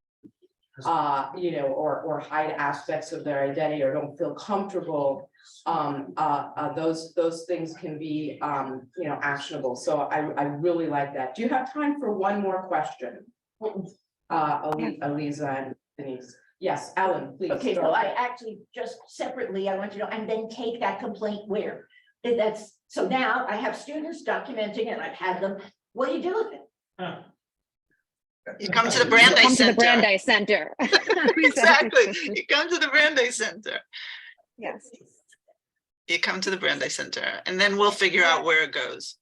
or hide aspects of their identity or don't feel comfortable, those things can be, actionable. So I really like that. Do you have time for one more question? Alyza and Denise. Yes, Ellen, please. Okay, go so I ahead. actually just separately, I want to know, and then take that complaint where? That's, so now I have students documenting and I've had them, what do you do with it? Huh. You come to the Come Brandeis to the Center. Brandeis Center. Exactly. You come to the Brandeis Center. Yes. You come to the Brandeis Center, and then we'll figure out where it goes.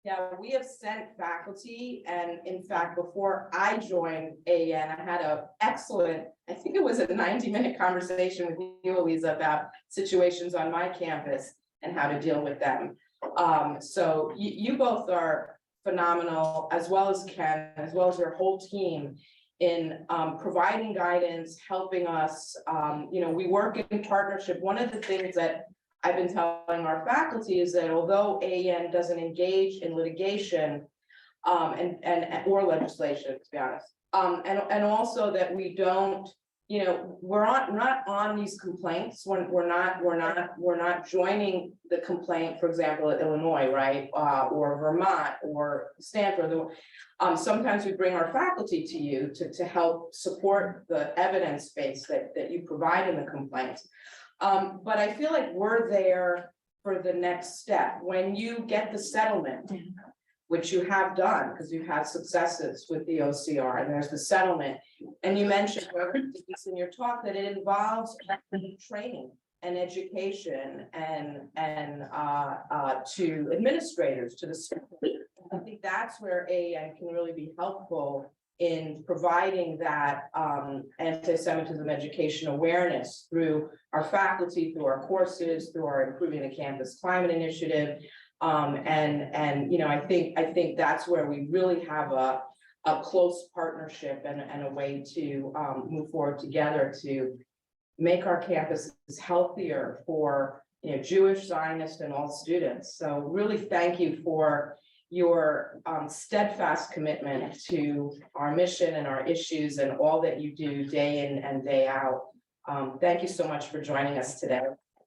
Yeah, we have sent faculty, and in fact, before I joined AN, I had an excellent, I think it was a 90-minute conversation with you, Alyza, about situations on my campus and how to deal with them. So you both are phenomenal, as well as Ken, as well as your whole team, in providing guidance, helping us. We work in partnership. One of the things that I've been telling our faculty is that although AN doesn't engage in litigation or legislation, to be honest, and also that we don't, we're not on these complaints. We're not joining the complaint, for example, at Illinois, right, or Vermont or Stanford. Sometimes we bring our faculty to you to help support the evidence base that you provide in the complaints. But I feel like we're there for the next step. When you get the settlement, which you have done, because you've had successes with the OCR, and there's the settlement. And you mentioned in your talk that it involves training and education and to administrators, to the school. I think that's where AN can really be helpful in providing that anti-Semitism education awareness through our faculty, through our courses, through our Improving the Campus Climate Initiative. I think that's where we really have a close partnership and a way to move forward together to make our campuses healthier for Jewish, Zionist, and all students. So really thank you for your steadfast commitment to our mission and our issues and all that you do day in and day out. Thank you so much for joining us today.